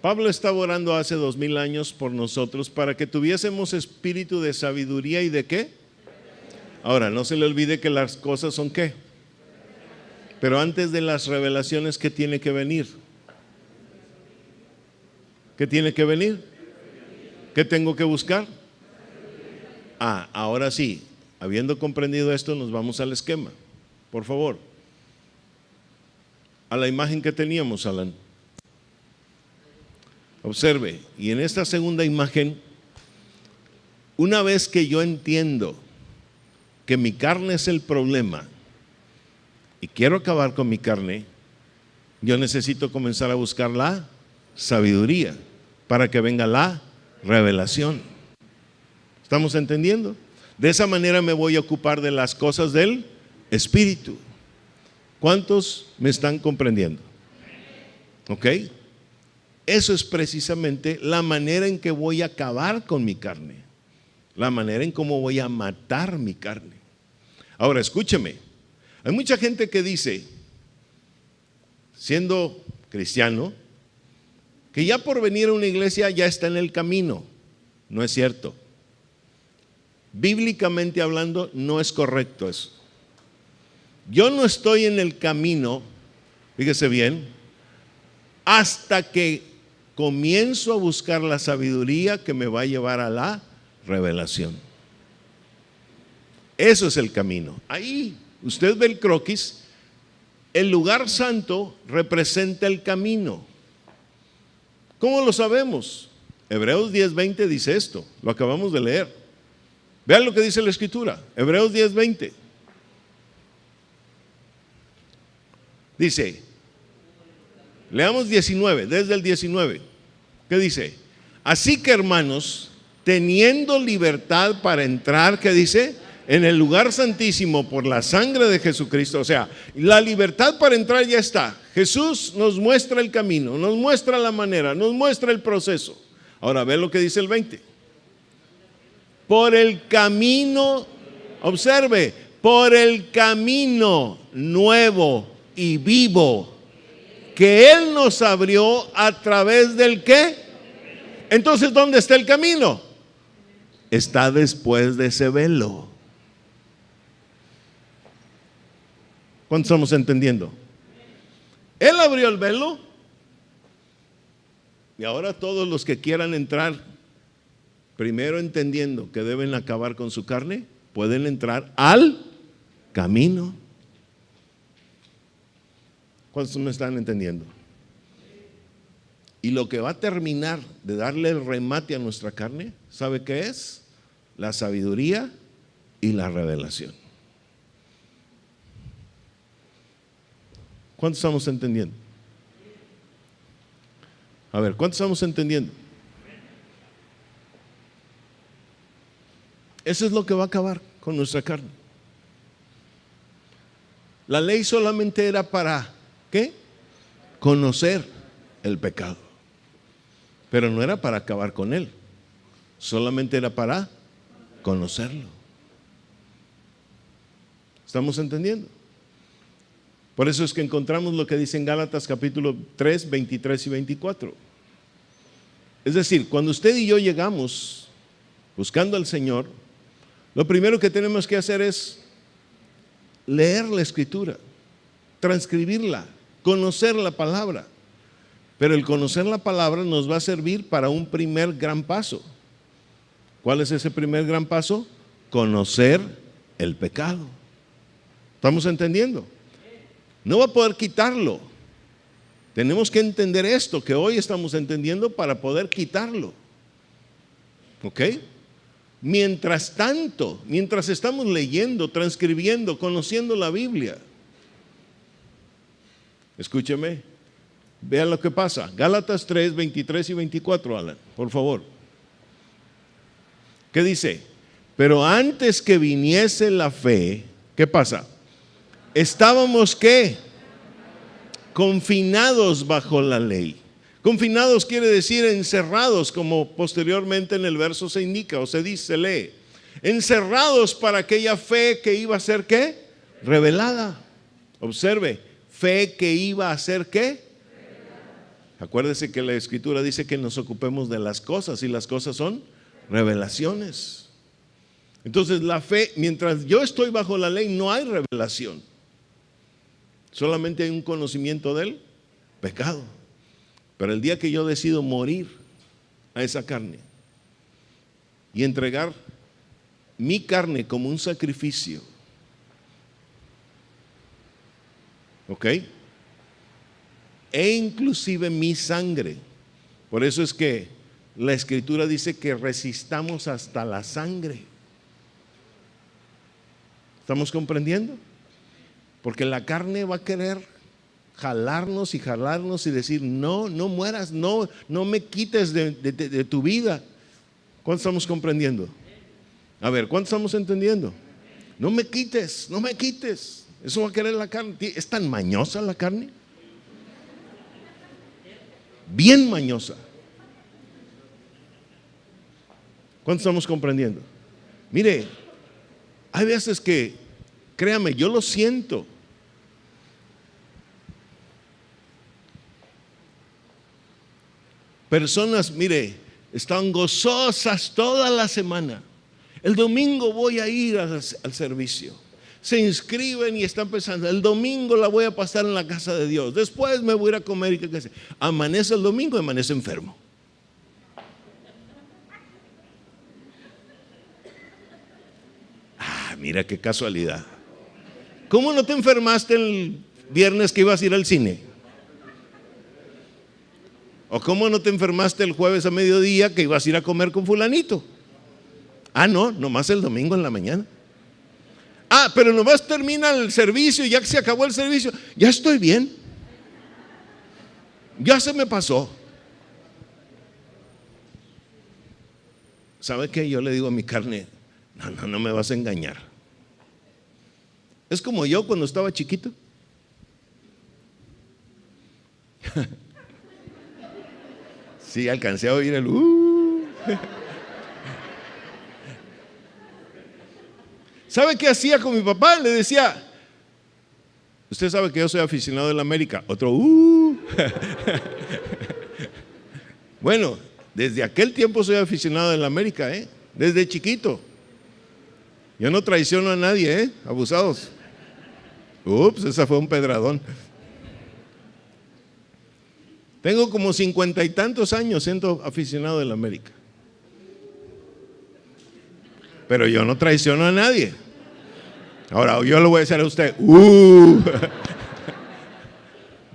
Pablo estaba orando hace 2000 años por nosotros para que tuviésemos espíritu de sabiduría y de ¿qué? Ahora, no se le olvide que las cosas son ¿qué? Pero antes de las revelaciones, ¿qué tiene que venir? ¿Qué tiene que venir? ¿Qué tengo que buscar? Ahora sí, habiendo comprendido esto, nos vamos al esquema. Por favor. A la imagen que teníamos, Alan. Observe, y en esta segunda imagen, una vez que yo entiendo que mi carne es el problema y quiero acabar con mi carne, yo necesito comenzar a buscar la sabiduría para que venga la revelación. ¿Estamos entendiendo? De esa manera me voy a ocupar de las cosas del Espíritu. ¿Cuántos me están comprendiendo? ¿Ok? Eso es precisamente la manera en que voy a acabar con mi carne, la manera en cómo voy a matar mi carne. Ahora, escúcheme, hay mucha gente que dice, siendo cristiano, que ya por venir a una iglesia ya está en el camino. No es cierto. Bíblicamente hablando, no es correcto eso. Yo no estoy en el camino, fíjese bien, hasta que comienzo a buscar la sabiduría que me va a llevar a la revelación. Eso es el camino. Ahí usted ve el croquis, el lugar santo representa el camino. ¿Cómo lo sabemos? Hebreos 10:20 dice esto, lo acabamos de leer. Vean lo que dice la escritura, Hebreos 10:20. Dice, leamos 19, desde el 19. ¿Qué dice? Así que, hermanos, teniendo libertad para entrar, ¿qué dice? En el lugar santísimo por la sangre de Jesucristo. O sea, la libertad para entrar ya está. Jesús nos muestra el camino, nos muestra la manera, nos muestra el proceso. Ahora, ve lo que dice el 20. Por el camino, observe, por el camino nuevo y vivo que Él nos abrió a través del ¿qué? Entonces, ¿dónde está el camino? Está después de ese velo. ¿Cuántos estamos entendiendo? Él abrió el velo y ahora todos los que quieran entrar, primero entendiendo que deben acabar con su carne, pueden entrar al camino. ¿Cuántos me están entendiendo? Y lo que va a terminar de darle el remate a nuestra carne, ¿sabe qué es? La sabiduría y la revelación. ¿Cuántos estamos entendiendo? A ver, ¿cuántos estamos entendiendo? Eso es lo que va a acabar con nuestra carne. La ley solamente era para ¿qué? Conocer el pecado. Pero no era para acabar con él. Solamente era para conocerlo. ¿Estamos entendiendo? Por eso es que encontramos lo que dice en Gálatas capítulo 3, 23 y 24. Es decir, cuando usted y yo llegamos buscando al Señor, Lo primero que tenemos que hacer es leer la Escritura, transcribirla, conocer la palabra. Pero el conocer la palabra nos va a servir para un primer gran paso. ¿Cuál es ese primer gran paso? Conocer el pecado. ¿Estamos entendiendo? No va a poder quitarlo. Tenemos que entender esto que hoy estamos entendiendo para poder quitarlo. ¿Ok? Mientras tanto, mientras estamos leyendo, transcribiendo, conociendo la Biblia, escúcheme, vean lo que pasa. Gálatas 3, 23 y 24, Alan, por favor. ¿Qué dice? Pero antes que viniese la fe, ¿qué pasa? Estábamos, ¿qué? Confinados bajo la ley. Confinados quiere decir encerrados, como posteriormente en el verso se indica o se dice, se lee. Encerrados para aquella fe que iba a ser, ¿qué? Revelada. Observe, fe que iba a ser, ¿qué? Acuérdese que la Escritura dice que nos ocupemos de las cosas y las cosas son revelaciones. Entonces la fe, mientras yo estoy bajo la ley, no hay revelación. Solamente hay un conocimiento del pecado. Pero el día que yo decido morir a esa carne y entregar mi carne como un sacrificio, ¿ok? E inclusive mi sangre. Por eso es que la Escritura dice que resistamos hasta la sangre. ¿Estamos comprendiendo? Porque la carne va a querer jalarnos y decir, no, no mueras, no me quites de tu vida. ¿Cuántos estamos comprendiendo? A ver, ¿cuántos estamos entendiendo? No me quites, no me quites. Eso va a querer la carne. ¿Es tan mañosa la carne? Bien mañosa. ¿Cuántos estamos comprendiendo? Mire, hay veces que, créame, yo lo siento. Personas, mire, están gozosas toda la semana. El domingo voy a ir al servicio. Se inscriben y están pensando, el domingo la voy a pasar en la casa de Dios. Después me voy a ir a comer y qué sé. Amanece el domingo y amanece enfermo. Mira qué casualidad. ¿Cómo no te enfermaste el viernes que ibas a ir al cine? ¿O cómo no te enfermaste el jueves a mediodía que ibas a ir a comer con fulanito? No, nomás el domingo en la mañana. Pero nomás termina el servicio y ya que se acabó el servicio, ya estoy bien. Ya se me pasó. ¿Sabe qué? Yo le digo a mi carne, no me vas a engañar. Es como yo cuando estaba chiquito. Sí, alcancé a oír el ¿Sabe qué hacía con mi papá? Le decía, usted sabe que yo soy aficionado del América. Otro Bueno, desde aquel tiempo soy aficionado del América, desde chiquito. Yo no traiciono a nadie, abusados. Esa fue un pedradón. Tengo como 50 y tantos años siendo aficionado del América. Pero yo no traiciono a nadie. Ahora, yo le voy a decir a usted,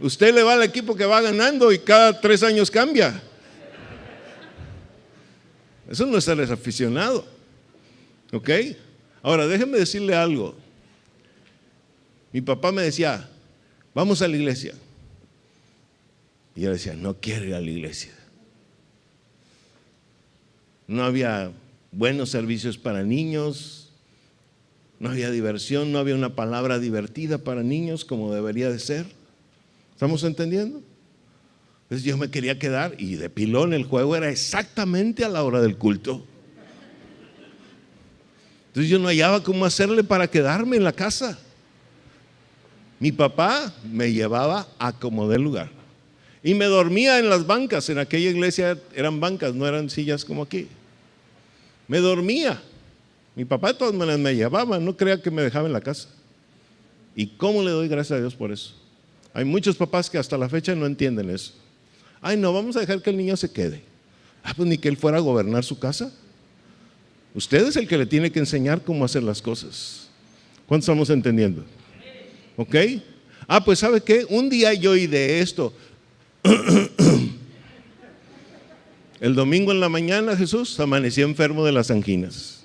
usted le va al equipo que va ganando y cada 3 años cambia. Eso no es ser aficionado. ¿Ok? Ahora, déjenme decirle algo. Mi papá me decía, vamos a la iglesia. Y yo decía, no quiero ir a la iglesia. No había buenos servicios para niños, no había diversión, no había una palabra divertida para niños como debería de ser. ¿Estamos entendiendo? Entonces yo me quería quedar y de pilón el juego era exactamente a la hora del culto. Entonces yo no hallaba cómo hacerle para quedarme en la casa. Mi papá me llevaba a como del lugar. Y me dormía en las bancas. En aquella iglesia eran bancas, no eran sillas como aquí. Me dormía. Mi papá de todas maneras me llevaba, no crea que me dejaba en la casa. ¿Y cómo le doy gracias a Dios por eso? Hay muchos papás que hasta la fecha no entienden eso. Ay, no, vamos a dejar que el niño se quede. Pues ni que él fuera a gobernar su casa. Usted es el que le tiene que enseñar cómo hacer las cosas. ¿Cuántos estamos entendiendo? ¿Ok? Pues ¿sabe qué? Un día yo oí de esto. El domingo en la mañana Jesús amaneció enfermo de las anginas.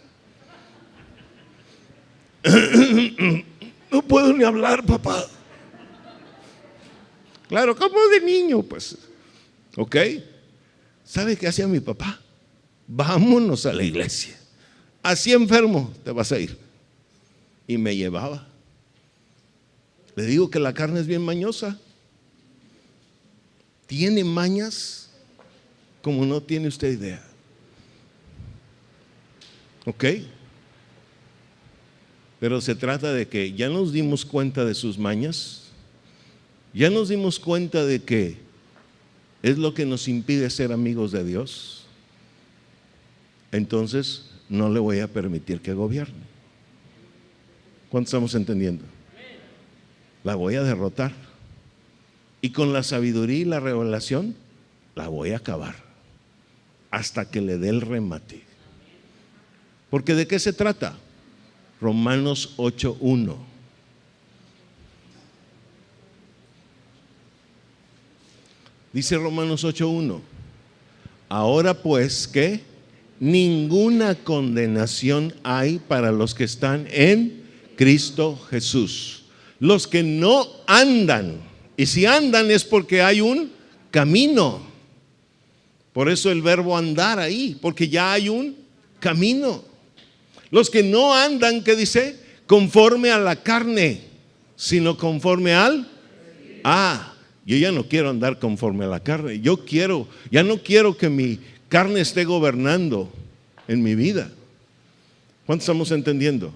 No puedo ni hablar, papá. Claro, como de niño, pues. ¿Ok? ¿Sabe qué hacía mi papá? Vámonos a la iglesia. Así enfermo te vas a ir. Y me llevaba. Le digo que la carne es bien mañosa. Tiene mañas como no tiene usted idea. ¿Ok? Pero se trata de que ya nos dimos cuenta de sus mañas. Ya nos dimos cuenta de que es lo que nos impide ser amigos de Dios. Entonces no le voy a permitir que gobierne. ¿Cuántos estamos entendiendo? La voy a derrotar. Y con la sabiduría y la revelación la voy a acabar hasta que le dé el remate. Porque ¿de qué se trata? Romanos 8:1. Dice Romanos 8:1. Ahora pues que ninguna condenación hay para los que están en Cristo Jesús. Los que no andan, y si andan es porque hay un camino. Por eso el verbo andar ahí, porque ya hay un camino. Los que no andan, ¿qué dice? Conforme a la carne, sino conforme al yo ya no quiero andar conforme a la carne. Ya no quiero que mi carne esté gobernando en mi vida. ¿Cuántos estamos entendiendo?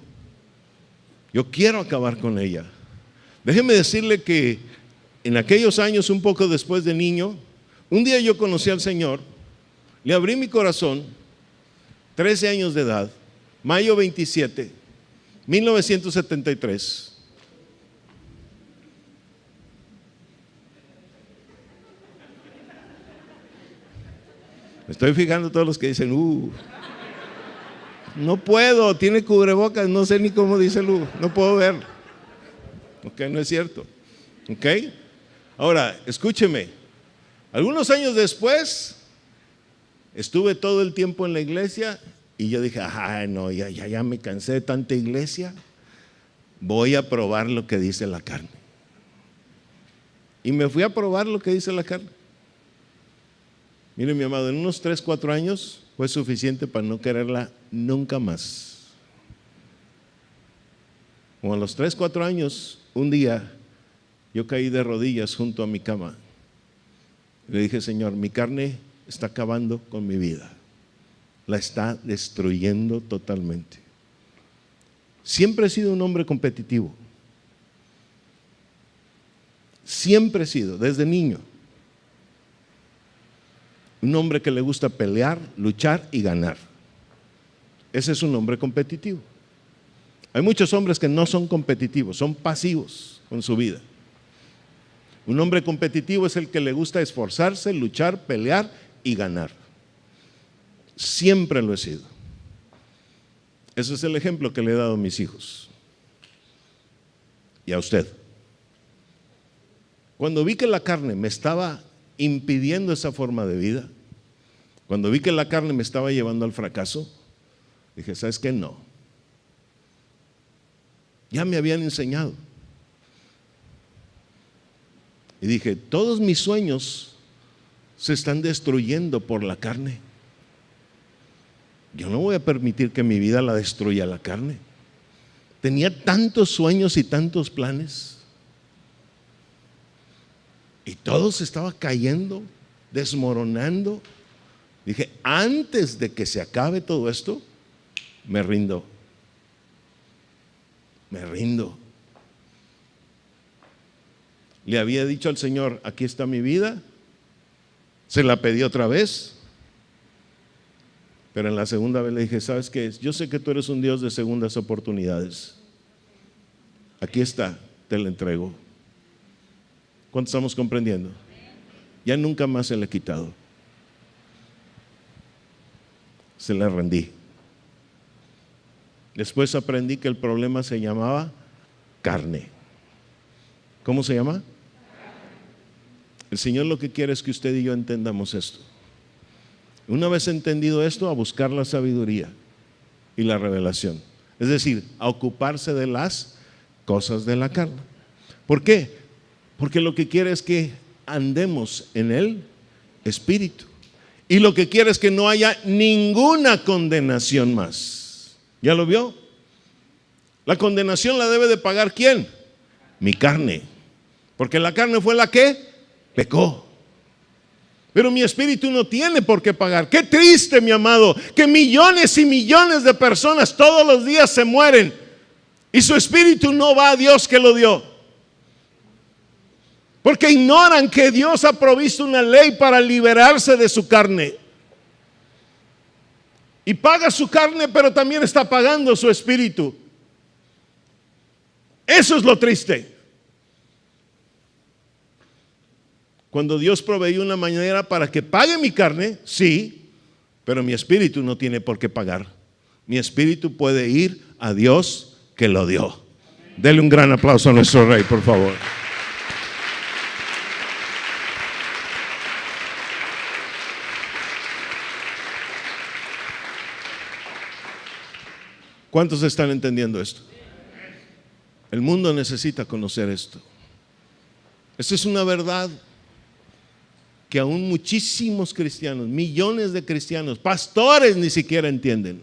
Yo quiero acabar con ella. Déjeme decirle que en aquellos años, un poco después de niño, un día yo conocí al Señor, le abrí mi corazón, 13 años de edad, mayo 27, 1973. Me estoy fijando todos los que dicen, no puedo, tiene cubrebocas, no sé ni cómo dice no puedo ver. Ok, no es cierto. Ok, ahora escúcheme. Algunos años después, estuve todo el tiempo en la iglesia y yo dije, no, ya me cansé de tanta iglesia. Voy a probar lo que dice la carne. Y me fui a probar lo que dice la carne. Mire, mi amado, en unos 3, 4 años fue suficiente para no quererla nunca más. Como a los 3, 4 años, un día yo caí de rodillas junto a mi cama. Le dije, Señor, mi carne está acabando con mi vida. La está destruyendo totalmente. Siempre he sido un hombre competitivo. Siempre he sido, desde niño. Un hombre que le gusta pelear, luchar y ganar. Ese es un hombre competitivo. Hay muchos hombres que no son competitivos, son pasivos con su vida. Un hombre competitivo es el que le gusta esforzarse, luchar, pelear y ganar. Siempre lo he sido. Ese es el ejemplo que le he dado a mis hijos. Y a usted. Cuando vi que la carne me estaba impidiendo esa forma de vida, cuando vi que la carne me estaba llevando al fracaso, dije, ¿sabes qué? No. Ya me habían enseñado. Y dije, todos mis sueños se están destruyendo por la carne. Yo no voy a permitir que mi vida la destruya la carne. Tenía tantos sueños y tantos planes. Y todo se estaba cayendo, desmoronando. Dije, antes de que se acabe todo esto, me rindo. Me rindo. Le había dicho al Señor, aquí está mi vida. Se la pedí otra vez. Pero en la segunda vez le dije, ¿sabes qué? Yo sé que tú eres un Dios de segundas oportunidades. Aquí está, te la entrego. ¿Cuánto estamos comprendiendo? Ya nunca más se le he quitado. Se la rendí. Después aprendí que el problema se llamaba carne. ¿Cómo se llama? El Señor lo que quiere es que usted y yo entendamos esto. Una vez entendido esto, a buscar la sabiduría y la revelación. Es decir, a ocuparse de las cosas de la carne. ¿Por qué? Porque lo que quiere es que andemos en el Espíritu. Y lo que quiere es que no haya ninguna condenación más. ¿Ya lo vio? La condenación la debe de pagar ¿quién? Mi carne. Porque la carne fue la que pecó. Pero mi espíritu no tiene por qué pagar. Qué triste, mi amado, que millones y millones de personas todos los días se mueren y su espíritu no va a Dios que lo dio. Porque ignoran que Dios ha provisto una ley para liberarse de su carne. Y paga su carne, pero también está pagando su espíritu. Eso es lo triste. Cuando Dios proveyó una manera para que pague mi carne, sí, pero mi espíritu no tiene por qué pagar. Mi espíritu puede ir a Dios que lo dio. Dele un gran aplauso a nuestro Rey, por favor. ¿Cuántos están entendiendo esto? El mundo necesita conocer esto. Esta es una verdad que aún muchísimos cristianos, millones de cristianos, pastores ni siquiera entienden.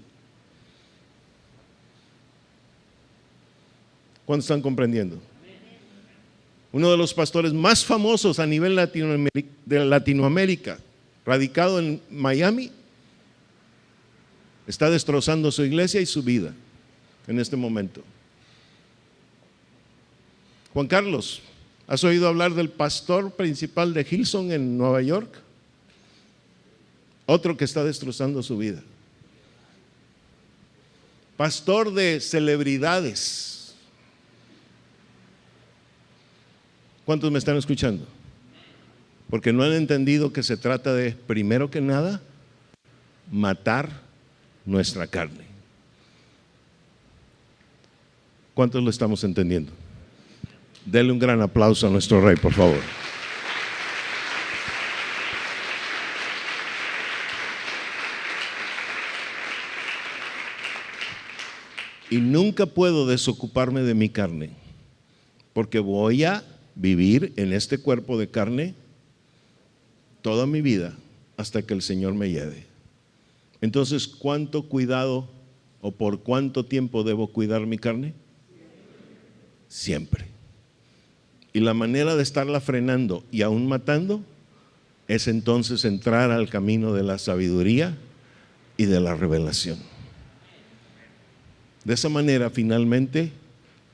¿Cuántos están comprendiendo? Uno de los pastores más famosos a nivel de Latinoamérica, radicado en Miami, está destrozando su iglesia y su vida en este momento. Juan Carlos, ¿has oído hablar del pastor principal de Hillsong en Nueva York? Otro que está destrozando su vida. Pastor de celebridades. ¿Cuántos me están escuchando? Porque no han entendido que se trata de, primero que nada, matar nuestra carne. ¿Cuántos lo estamos entendiendo? Denle un gran aplauso a nuestro Rey, por favor. Y nunca puedo desocuparme de mi carne, porque voy a vivir en este cuerpo de carne toda mi vida hasta que el Señor me lleve. Entonces, ¿cuánto cuidado o por cuánto tiempo debo cuidar mi carne? Siempre. Y la manera de estarla frenando y aún matando es entonces entrar al camino de la sabiduría y de la revelación. De esa manera, finalmente,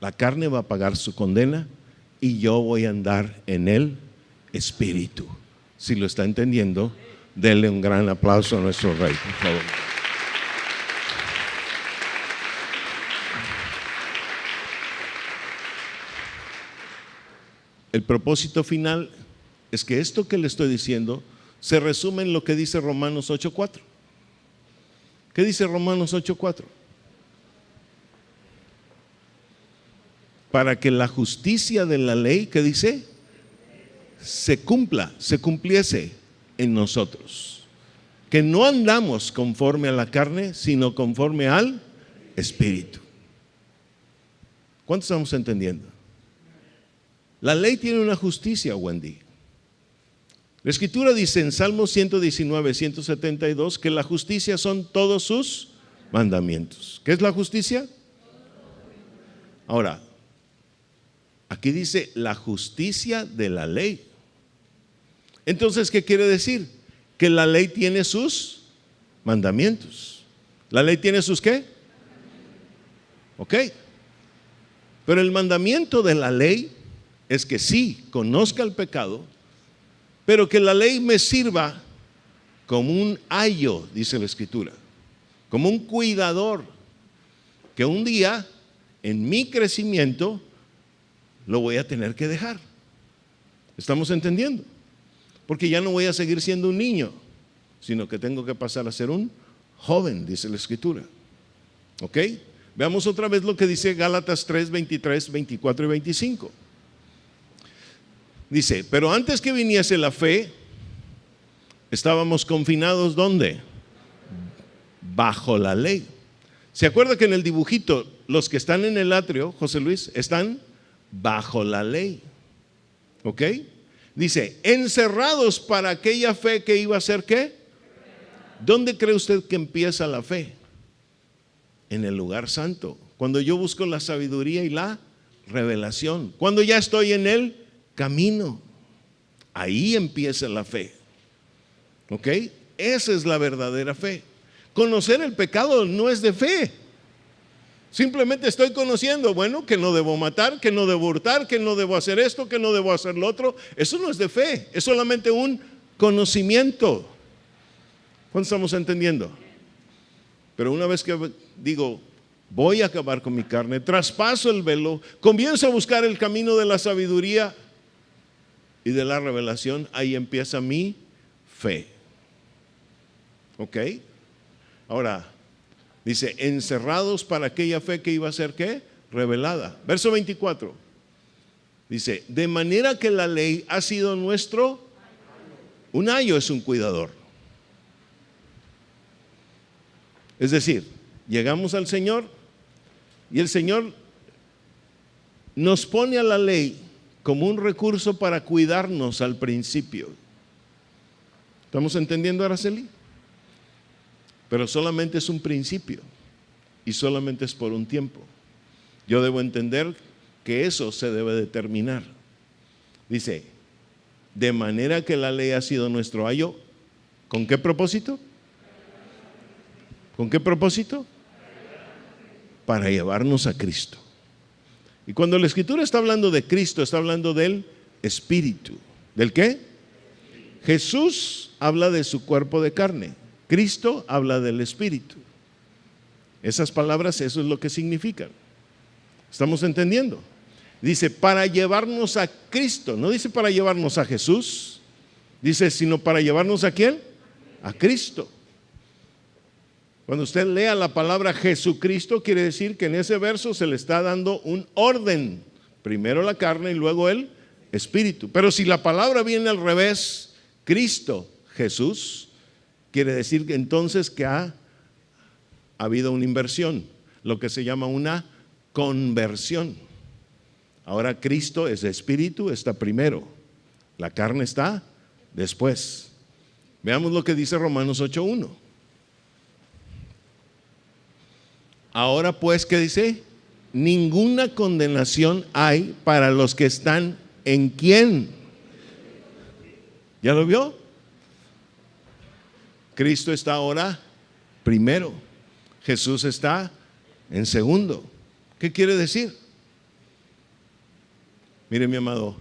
la carne va a pagar su condena y yo voy a andar en el Espíritu. Si lo está entendiendo, denle un gran aplauso a nuestro Rey, por favor. El propósito final es que esto que le estoy diciendo se resume en lo que dice Romanos 8:4. ¿Qué dice Romanos 8:4? Para que la justicia de la ley, ¿qué dice? Se cumpla, se cumpliese en nosotros. Que no andamos conforme a la carne, sino conforme al Espíritu. ¿Cuántos estamos entendiendo? La ley tiene una justicia, Wendy. La Escritura dice en Salmos 119, 172 que la justicia son todos sus mandamientos. ¿Qué es la justicia? Ahora, aquí dice la justicia de la ley. Entonces, ¿qué quiere decir? Que la ley tiene sus mandamientos. ¿La ley tiene sus qué? Ok. Pero el mandamiento de la ley es que sí, conozca el pecado, pero que la ley me sirva como un ayo, dice la Escritura. como un cuidador, que un día, en mi crecimiento, lo voy a tener que dejar. ¿Estamos entendiendo? Porque ya no voy a seguir siendo un niño, sino que tengo que pasar a ser un joven, dice la Escritura. ¿Ok? Veamos otra vez lo que dice Gálatas 3, 23, 24 y 25. Dice, pero antes que viniese la fe, estábamos confinados, ¿dónde? Bajo la ley. ¿Se acuerda que en el dibujito, los que están en el atrio, José Luis, están bajo la ley? ¿Ok? Dice, encerrados para aquella fe que iba a ser, ¿qué? ¿Dónde cree usted que empieza la fe? En el lugar santo. Cuando yo busco la sabiduría y la revelación. Cuando ya estoy en el camino. Ahí empieza la fe. ¿Ok? Esa es la verdadera fe. Conocer el pecado no es de fe. Simplemente estoy conociendo, bueno, que no debo matar, que no debo hurtar, que no debo hacer esto, que no debo hacer lo otro. Eso no es de fe, es solamente un conocimiento. ¿Cuánto estamos entendiendo? Pero una vez que digo, voy a acabar con mi carne, traspaso el velo, comienzo a buscar el camino de la sabiduría y de la revelación, ahí empieza mi fe. ¿Ok? Ahora, dice, encerrados para aquella fe que iba a ser, ¿qué? Revelada. Verso 24. Dice, de manera que la ley ha sido nuestro, un ayo es un cuidador. Es decir, llegamos al Señor y el Señor nos pone a la ley como un recurso para cuidarnos al principio. ¿Estamos entendiendo, Araceli? Pero solamente es un principio y solamente es por un tiempo. Yo debo entender que eso se debe determinar. Dice, de manera que la ley ha sido nuestro ayo, ¿con qué propósito? ¿Con qué propósito? Para llevarnos a Cristo. Y cuando la Escritura está hablando de Cristo, está hablando del Espíritu. ¿Del qué? Jesús habla de su cuerpo de carne. Cristo habla del Espíritu. Esas palabras, eso es lo que significan. ¿Estamos entendiendo? Dice, para llevarnos a Cristo. No dice para llevarnos a Jesús. Dice, sino para llevarnos a ¿quién? A Cristo. Cuando usted lea la palabra Jesucristo, quiere decir que en ese verso se le está dando un orden. Primero la carne y luego el Espíritu. Pero si la palabra viene al revés, Cristo, Jesús, quiere decir que entonces que ha habido una inversión, lo que se llama una conversión. Ahora Cristo es Espíritu, está primero, la carne está después. Veamos lo que dice Romanos 8:1. Ahora pues, ¿qué dice? Ninguna condenación hay para los que están en ¿quién? ¿Ya lo vio? Cristo está ahora primero, Jesús está en segundo. ¿Qué quiere decir? Mire, mi amado,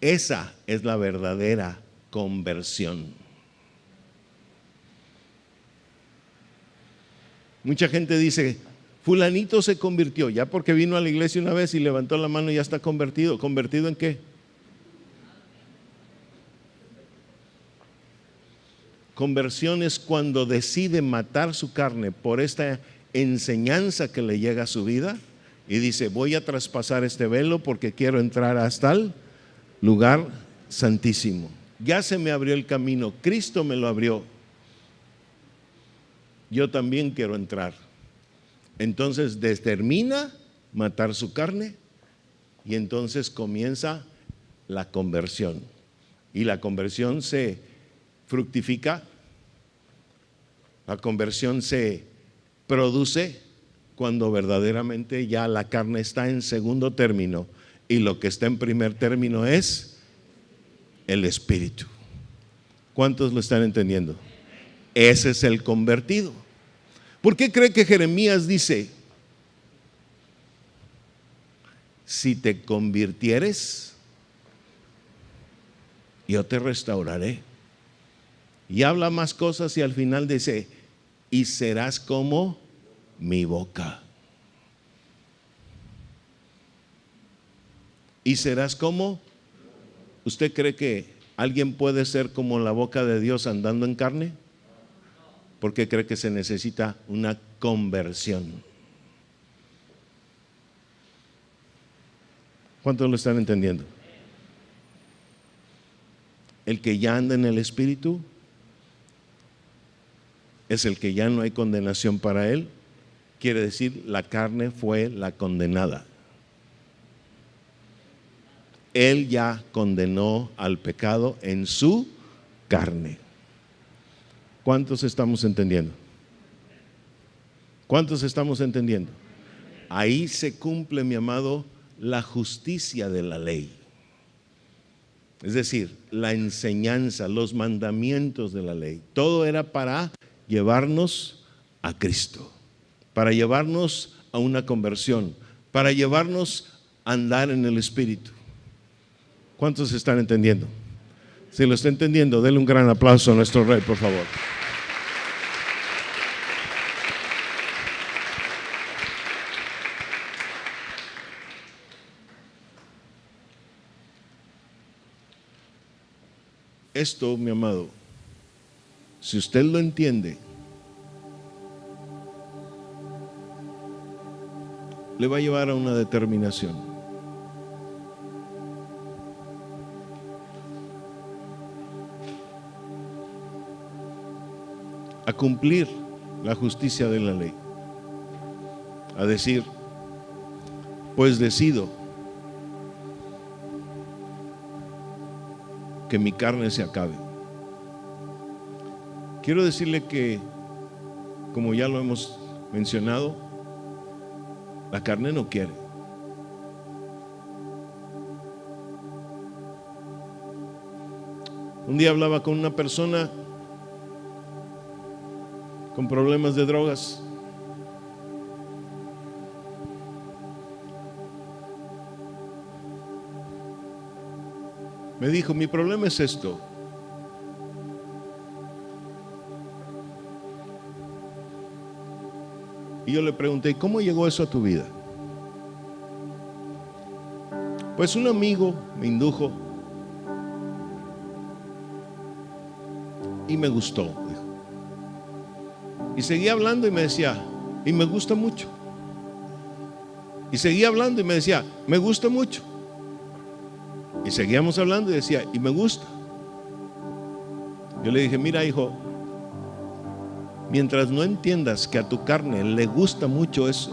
esa es la verdadera conversión. Mucha gente dice, fulanito se convirtió, ya porque vino a la iglesia una vez y levantó la mano ya está convertido. ¿Convertido en qué? Conversión es cuando decide matar su carne por esta enseñanza que le llega a su vida y dice, voy a traspasar este velo porque quiero entrar hasta el lugar santísimo. Ya se me abrió el camino, Cristo me lo abrió. Yo también quiero entrar. Entonces determina matar su carne y entonces comienza la conversión. Y la conversión se fructifica, la conversión se produce cuando verdaderamente ya la carne está en segundo término y lo que está en primer término es el Espíritu. ¿Cuántos lo están entendiendo? Ese es el convertido. ¿Por qué cree que Jeremías dice, si te convirtieres, yo te restauraré? Y habla más cosas y al final dice, y serás como mi boca. Y serás como. ¿Usted cree que alguien puede ser como la boca de Dios andando en carne? Porque cree que se necesita una conversión. ¿Cuántos lo están entendiendo? El que ya anda en el Espíritu es el que ya no hay condenación para él. Quiere decir, la carne fue la condenada. Él ya condenó al pecado en su carne. ¿Cuántos estamos entendiendo? ¿Cuántos estamos entendiendo? Ahí se cumple, mi amado, la justicia de la ley. Es decir, la enseñanza, los mandamientos de la ley. Todo era para llevarnos a Cristo, para llevarnos a una conversión, para llevarnos a andar en el Espíritu. ¿Cuántos están entendiendo? Si lo está entendiendo, denle un gran aplauso a nuestro Rey, por favor. Esto, mi amado, si usted lo entiende, le va a llevar a una determinación. A cumplir la justicia de la ley. A decir, pues decido que mi carne se acabe. Quiero decirle que, como ya lo hemos mencionado, la carne no quiere. Un día hablaba con una persona con problemas de drogas. Me dijo, mi problema es esto. Y yo le pregunté, ¿cómo llegó eso a tu vida? Pues un amigo me indujo y me gustó, dijo. Y seguía hablando y me decía, y me gusta mucho. Y seguía hablando y me decía, me gusta mucho. Y seguíamos hablando y decía, y me gusta. Yo le dije, mira, hijo, mientras no entiendas que a tu carne le gusta mucho eso,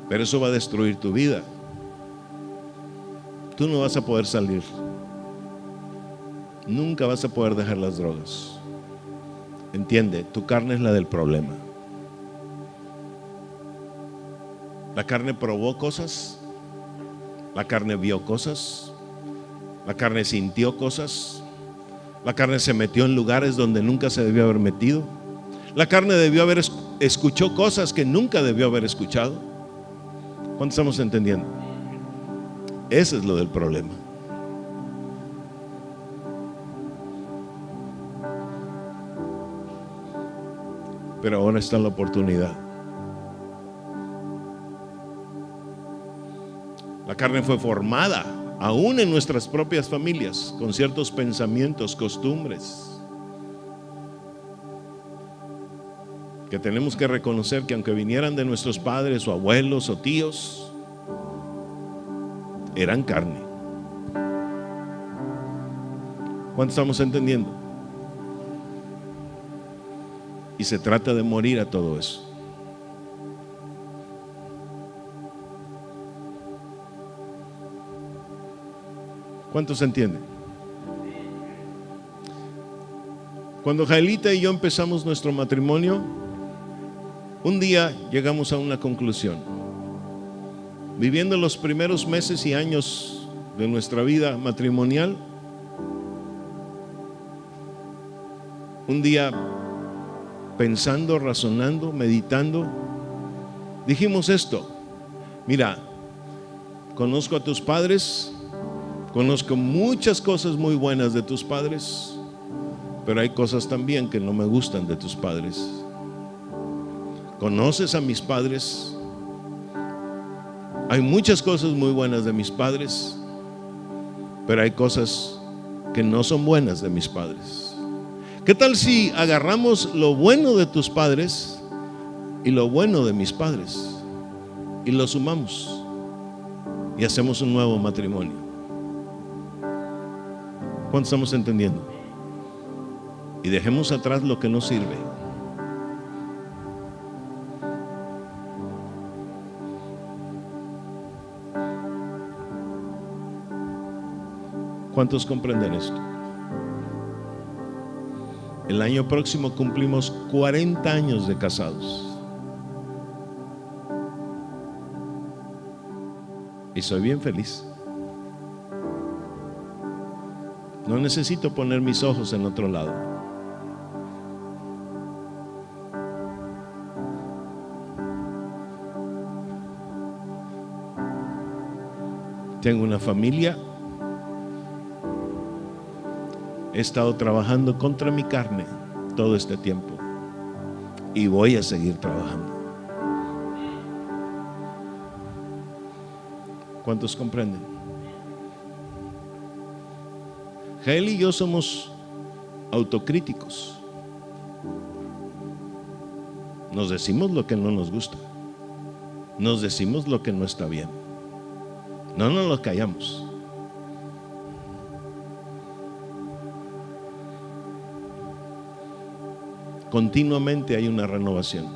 pero eso va a destruir tu vida, tú no vas a poder salir. Nunca vas a poder dejar las drogas. Entiende, tu carne es la del problema. La carne probó cosas, la carne vio cosas, la carne sintió cosas, la carne se metió en lugares donde nunca se debió haber metido, la carne debió haber escuchado cosas que nunca debió haber escuchado. ¿Cuánto estamos entendiendo? Ese es lo del problema. Pero ahora está la oportunidad. La carne fue formada, aún en nuestras propias familias, con ciertos pensamientos, costumbres, que tenemos que reconocer que aunque vinieran de nuestros padres o abuelos o tíos, eran carne. ¿Cuánto estamos entendiendo? Y se trata de morir a todo eso. ¿Cuántos entienden? Cuando Jaelita y yo empezamos nuestro matrimonio, un día llegamos a una conclusión. Viviendo los primeros meses y años de nuestra vida matrimonial, un día pensando, razonando, meditando, dijimos esto: mira, conozco a tus padres, conozco muchas cosas muy buenas de tus padres, pero hay cosas también que no me gustan de tus padres. ¿Conoces a mis padres? Hay muchas cosas muy buenas de mis padres, pero hay cosas que no son buenas de mis padres. ¿Qué tal si agarramos lo bueno de tus padres y lo bueno de mis padres y lo sumamos y hacemos un nuevo matrimonio? ¿Cuánto estamos entendiendo? Y dejemos atrás lo que no sirve. ¿Cuántos comprenden esto? El año próximo cumplimos 40 años de casados. Y soy bien feliz. No necesito poner mis ojos en otro lado. Tengo una familia. He estado trabajando contra mi carne todo este tiempo y voy a seguir trabajando. ¿Cuántos comprenden? Jael y yo somos autocríticos. Nos decimos lo que no nos gusta. Nos decimos lo que no está bien. No nos lo callamos. Continuamente hay una renovación.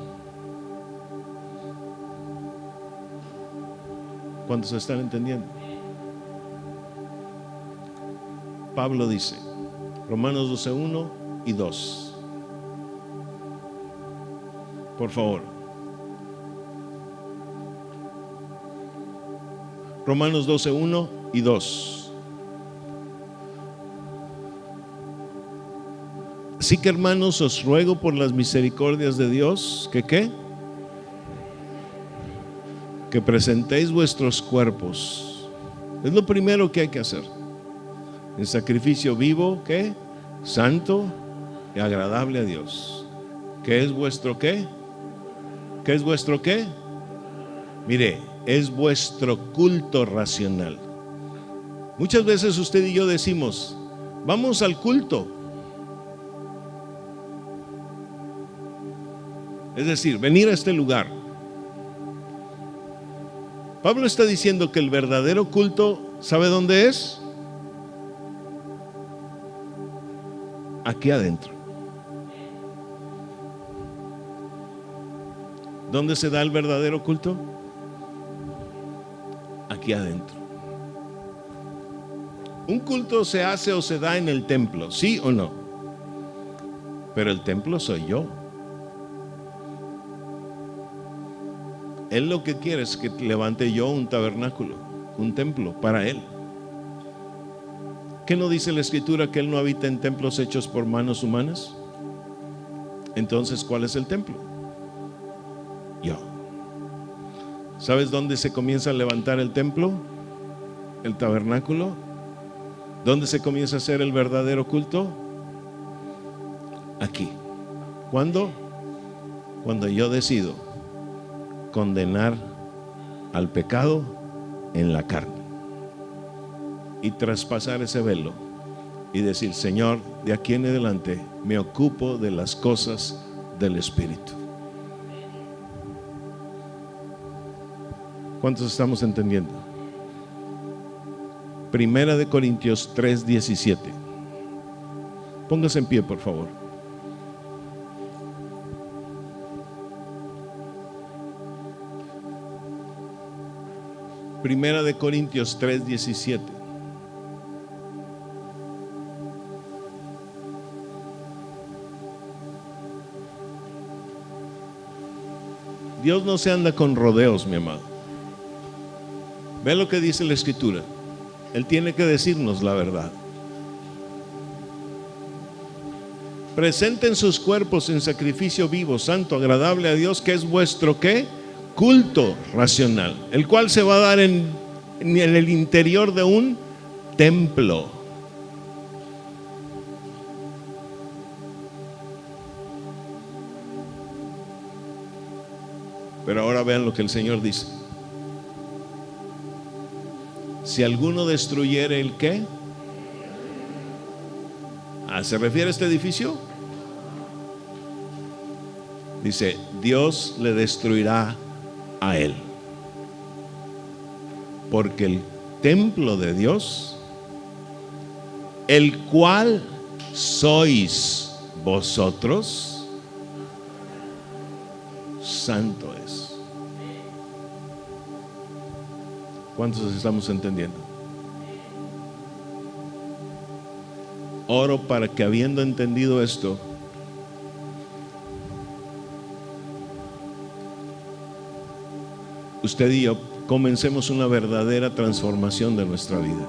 ¿Cuántos están entendiendo? Pablo dice, Romanos 12:1 y 2. Por favor. Romanos 12:1 y 2. Así que, hermanos, os ruego por las misericordias de Dios que presentéis vuestros cuerpos. Es lo primero que hay que hacer. En sacrificio vivo, ¿qué? Santo y agradable a Dios. ¿Qué es vuestro qué? ¿Qué es vuestro qué? Mire, es vuestro culto racional. Muchas veces usted y yo decimos, vamos al culto. Es decir, venir a este lugar. Pablo está diciendo que el verdadero culto, ¿sabe dónde es? Aquí adentro. ¿Dónde se da el verdadero culto? Aquí adentro. Un culto se hace o se da en el templo, ¿sí o no? Pero el templo soy yo. Él lo que quiere es que levante yo un tabernáculo, un templo para Él. ¿Qué no dice la Escritura que Él no habita en templos hechos por manos humanas? Entonces, ¿cuál es el templo? Yo. ¿Sabes dónde se comienza a levantar el templo? El tabernáculo. ¿Dónde se comienza a hacer el verdadero culto? Aquí. ¿Cuándo? Cuando yo decido condenar al pecado en la carne y traspasar ese velo y decir, Señor, de aquí en adelante me ocupo de las cosas del Espíritu. ¿Cuántos estamos entendiendo? Primera de Corintios 3:17. Póngase en pie, por favor. Primera de Corintios 3:17. Dios no se anda con rodeos, mi amado. Ve lo que dice la Escritura. Él tiene que decirnos la verdad. Presenten sus cuerpos en sacrificio vivo, santo, agradable a Dios, que es vuestro ¿qué? Culto racional, el cual se va a dar en el interior de un templo. Pero ahora vean lo que el Señor dice. Si alguno destruyere el ¿qué? ¿Se refiere a este edificio? Dice, Dios le destruirá a él. Porque el templo de Dios, el cual sois vosotros, santo es. ¿Cuántos estamos entendiendo? Oro para que, habiendo entendido esto, usted y yo comencemos una verdadera transformación de nuestra vida.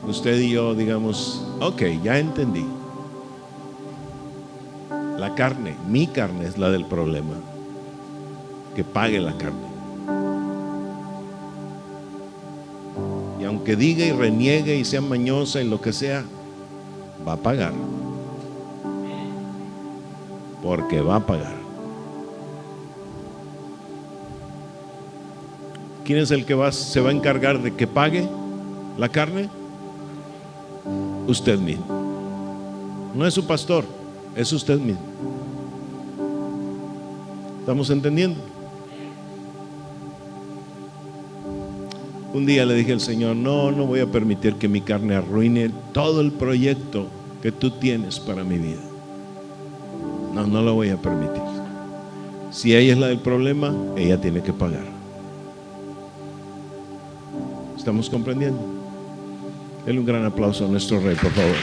Usted y yo digamos, ok, ya entendí. La carne, mi carne es la del problema. Que pague la carne. Y aunque diga y reniegue y sea mañosa y lo que sea, va a pagar. Porque va a pagar. ¿Quién es el que se va a encargar de que pague la carne? Usted mismo. No es su pastor, es usted mismo. ¿Estamos entendiendo? Un día le dije al Señor, no voy a permitir que mi carne arruine todo el proyecto que tú tienes para mi vida. No lo voy a permitir. Si ella es la del problema, ella tiene que pagar. ¿Estamos comprendiendo? Denle un gran aplauso a nuestro Rey, por favor.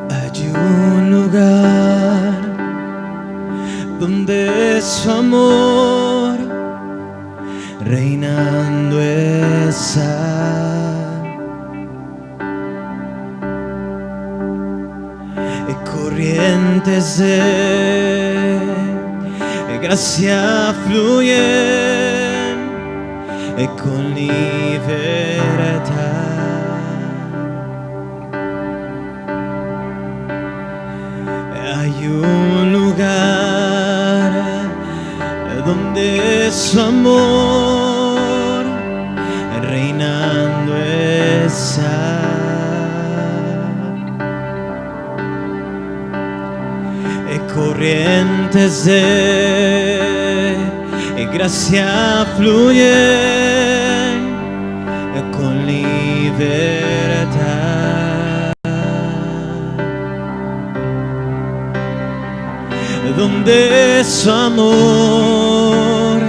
Hay un lugar donde su amor reinando está, corrientes de gracia fluyen con libertad. Hay un lugar donde su amor reinando está, corrientes de gracia fluyen con libertad. Donde su amor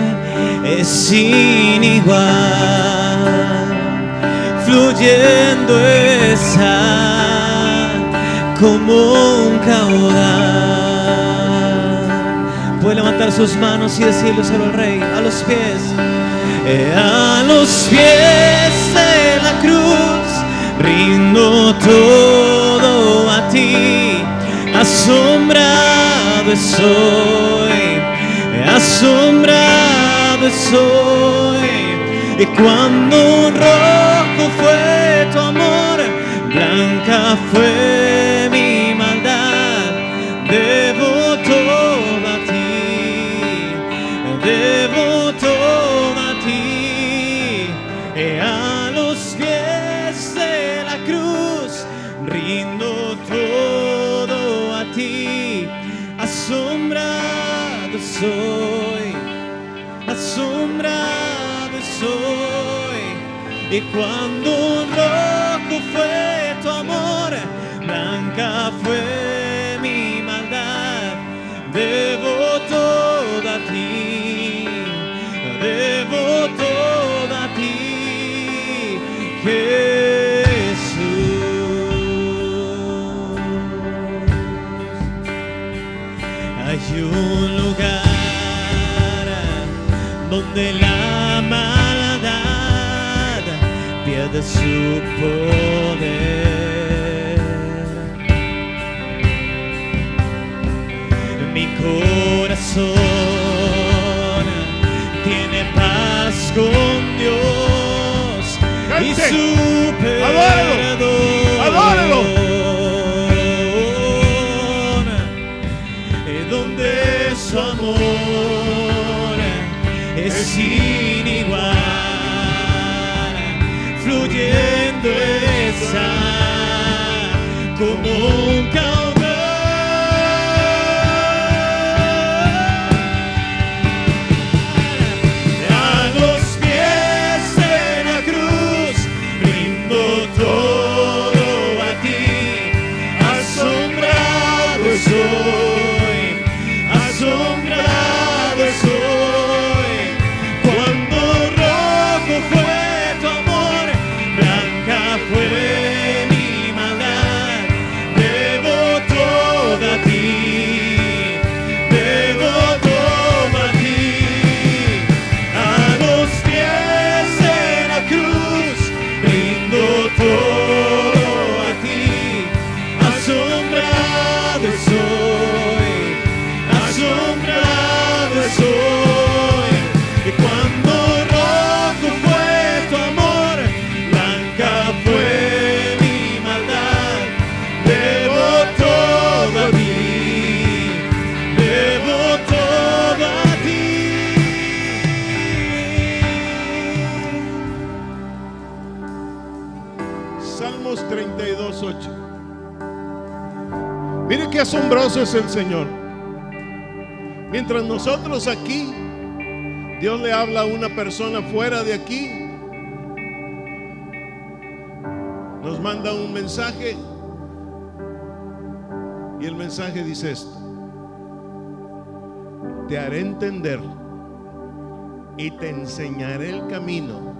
es sin igual, fluyendo está como un caudal. Puede levantar sus manos y decirle al Rey, a los pies de la cruz, rindo todo a ti. Asombrado estoy, asombrado estoy. Y cuando rojo fue tu amor, blanca fue mi maldad, debo todo a ti, debo todo a ti. A los pies de la cruz, rindo todo a ti. Asombrado soy, asombrado soy. Y cuando rojo fue tu amor, blanca fue mi maldad, debo todo a ti, debo todo a ti, Jesús. Hay un lugar donde la maldad de su poder. Mi corazón tiene paz con Dios y su perdón. ¡Adóralo! Donde su amor es sin igual, fluyendo está como un caudal. A los pies de la cruz rindo todo a ti, asombrado estoy, asombrado estoy. Cuando rojo fue tu amor, blanca fue mi maldad. Debo todo a ti, debo todo a ti. A los pies de la cruz rindo todo a ti, asombrado estoy, asombrado estoy. Y cuando rojo fue tu amor, blanca fue mi maldad. Debo todo a ti, debo todo a ti. Salmos 32:8. Mire qué asombroso es el Señor. Mientras nosotros aquí, Dios le habla a una persona fuera de aquí, nos manda un mensaje y el mensaje dice esto: te haré entender y te enseñaré el camino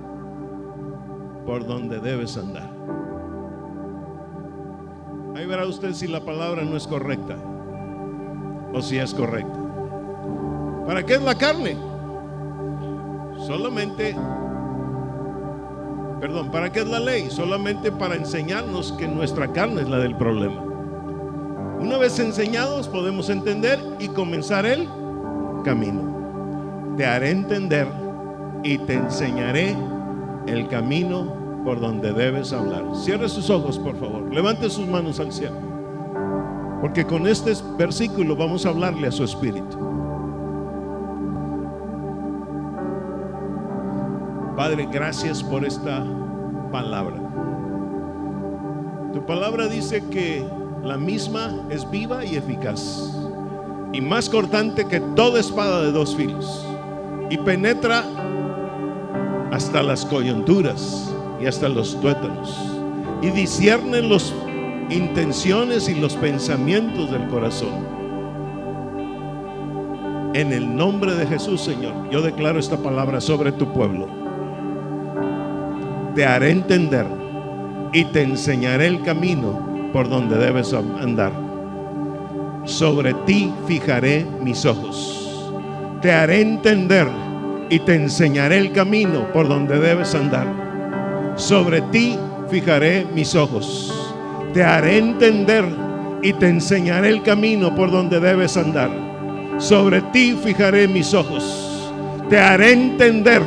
por donde debes andar. Ahí verá usted si la palabra no es correcta o si es correcta. ¿Para qué es la carne? ¿Para qué es la ley? Solamente para enseñarnos que nuestra carne es la del problema. Una vez enseñados podemos entender y comenzar el camino. Te haré entender y te enseñaré el camino por donde debes hablar. Cierre sus ojos, por favor. Levante sus manos al cielo, porque con este versículo vamos a hablarle a su espíritu. Padre, gracias por esta palabra. Tu palabra dice que la misma es viva y eficaz, y más cortante que toda espada de dos filos, y penetra hasta las coyunturas y hasta los tuétanos, y discierne las intenciones y los pensamientos del corazón. En el nombre de Jesús, Señor, yo declaro esta palabra sobre tu pueblo. Te haré entender y te enseñaré el camino por donde debes andar. Sobre ti fijaré mis ojos. Te haré entender y te enseñaré el camino por donde debes andar. Sobre ti fijaré mis ojos. Te haré entender y te enseñaré el camino por donde debes andar. Sobre ti fijaré mis ojos. Te haré entender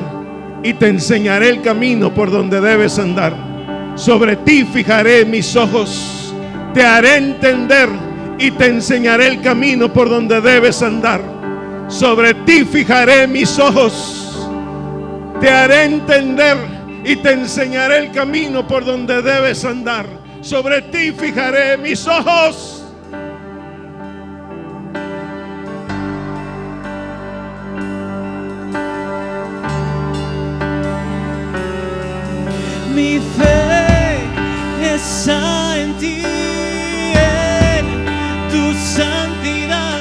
y te enseñaré el camino por donde debes andar. Sobre ti fijaré mis ojos. Te haré entender y te enseñaré el camino por donde debes andar. Sobre ti fijaré mis ojos. Te haré entender y te enseñaré el camino por donde debes andar. Sobre ti fijaré mis ojos. Mi fe está en ti, en tu santidad.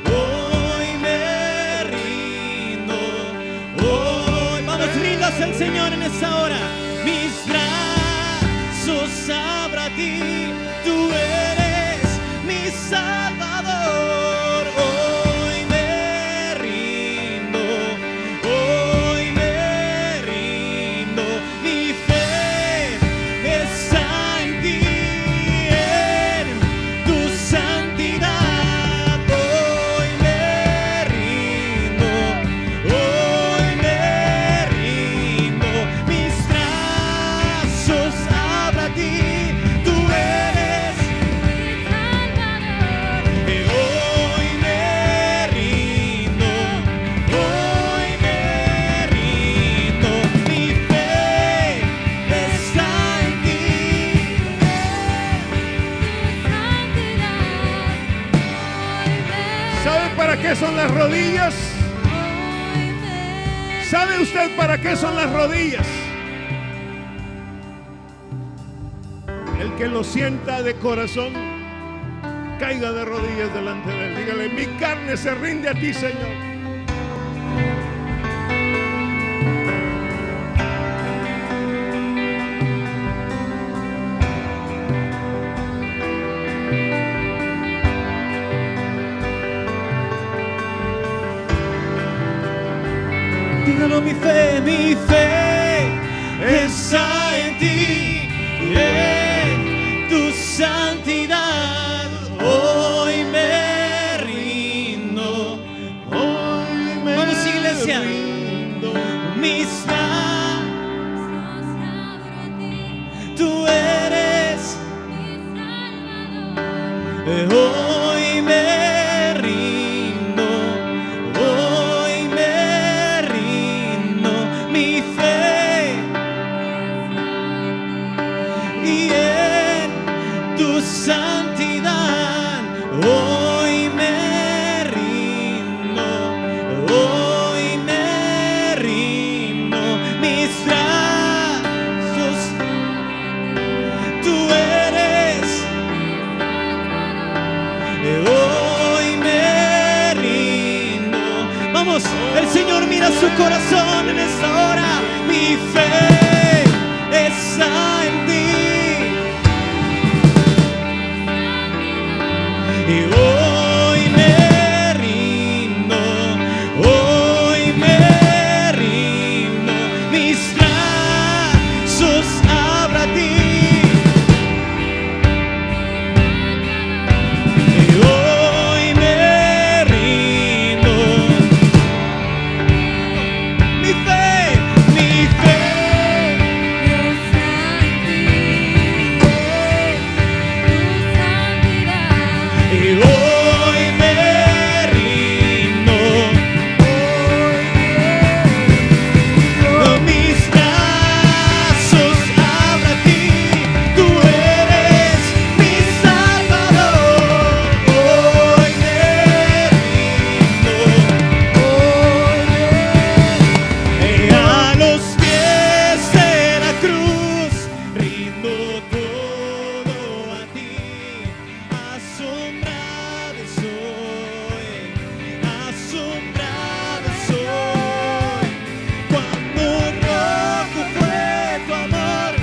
Hoy me rindo, hoy vamos, rindas al Señor en esta hora. Mis brazos abro a ti, tú eres mi Salvador. Hoy me rindo, hoy me rindo. Mi fe qué son las rodillas? ¿Sabe usted para qué son las rodillas? El que lo sienta de corazón, caiga de rodillas delante de Él. Dígale: mi carne se rinde a ti, Señor. Dígalo: mi fe está en ti, en tu santidad. Hoy me rindo, hoy me vamos, iglesia, rindo. Mis manos tú eres hoy me rindo, hoy me rindo. Mi fe y en tu santidad hoy me rindo, hoy me rindo. Mis brazos tú eres, hoy me rindo. Vamos, el Señor mira su corazón en esta hora. Mi fe está en ti y hoy me rindo, hoy me rindo. Mis brazos abro a ti y hoy me rindo. Mi fe y hoy me rindo. Mis brazos abro a ti, tú eres mi Salvador. Hoy me rindo, a los pies de la cruz rindo todo a ti. Asombrado soy, cuando rojo fue tu amor.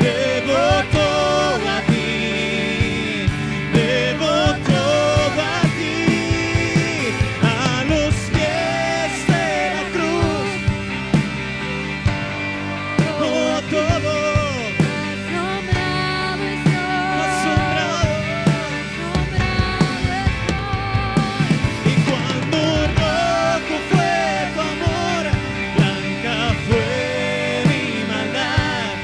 Debo todo a ti, debo todo a ti. A los pies de la cruz, oh, todo. Y cuando rojo fue tu amor, blanca fue mi maldad.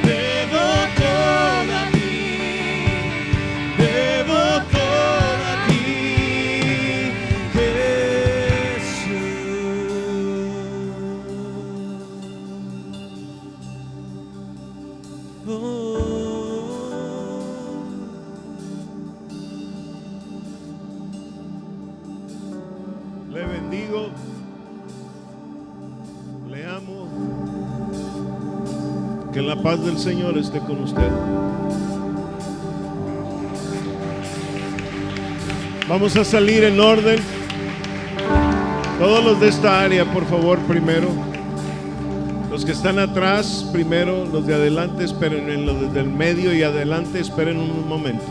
Debo todo a ti, debo todo a ti, Jesús. Le bendigo, le amo. Que la paz del Señor esté con usted. Vamos a salir en orden. Todos los de esta área, por favor, primero. Los que están atrás, primero. Los de adelante, esperen. Los del medio y adelante, esperen un momento.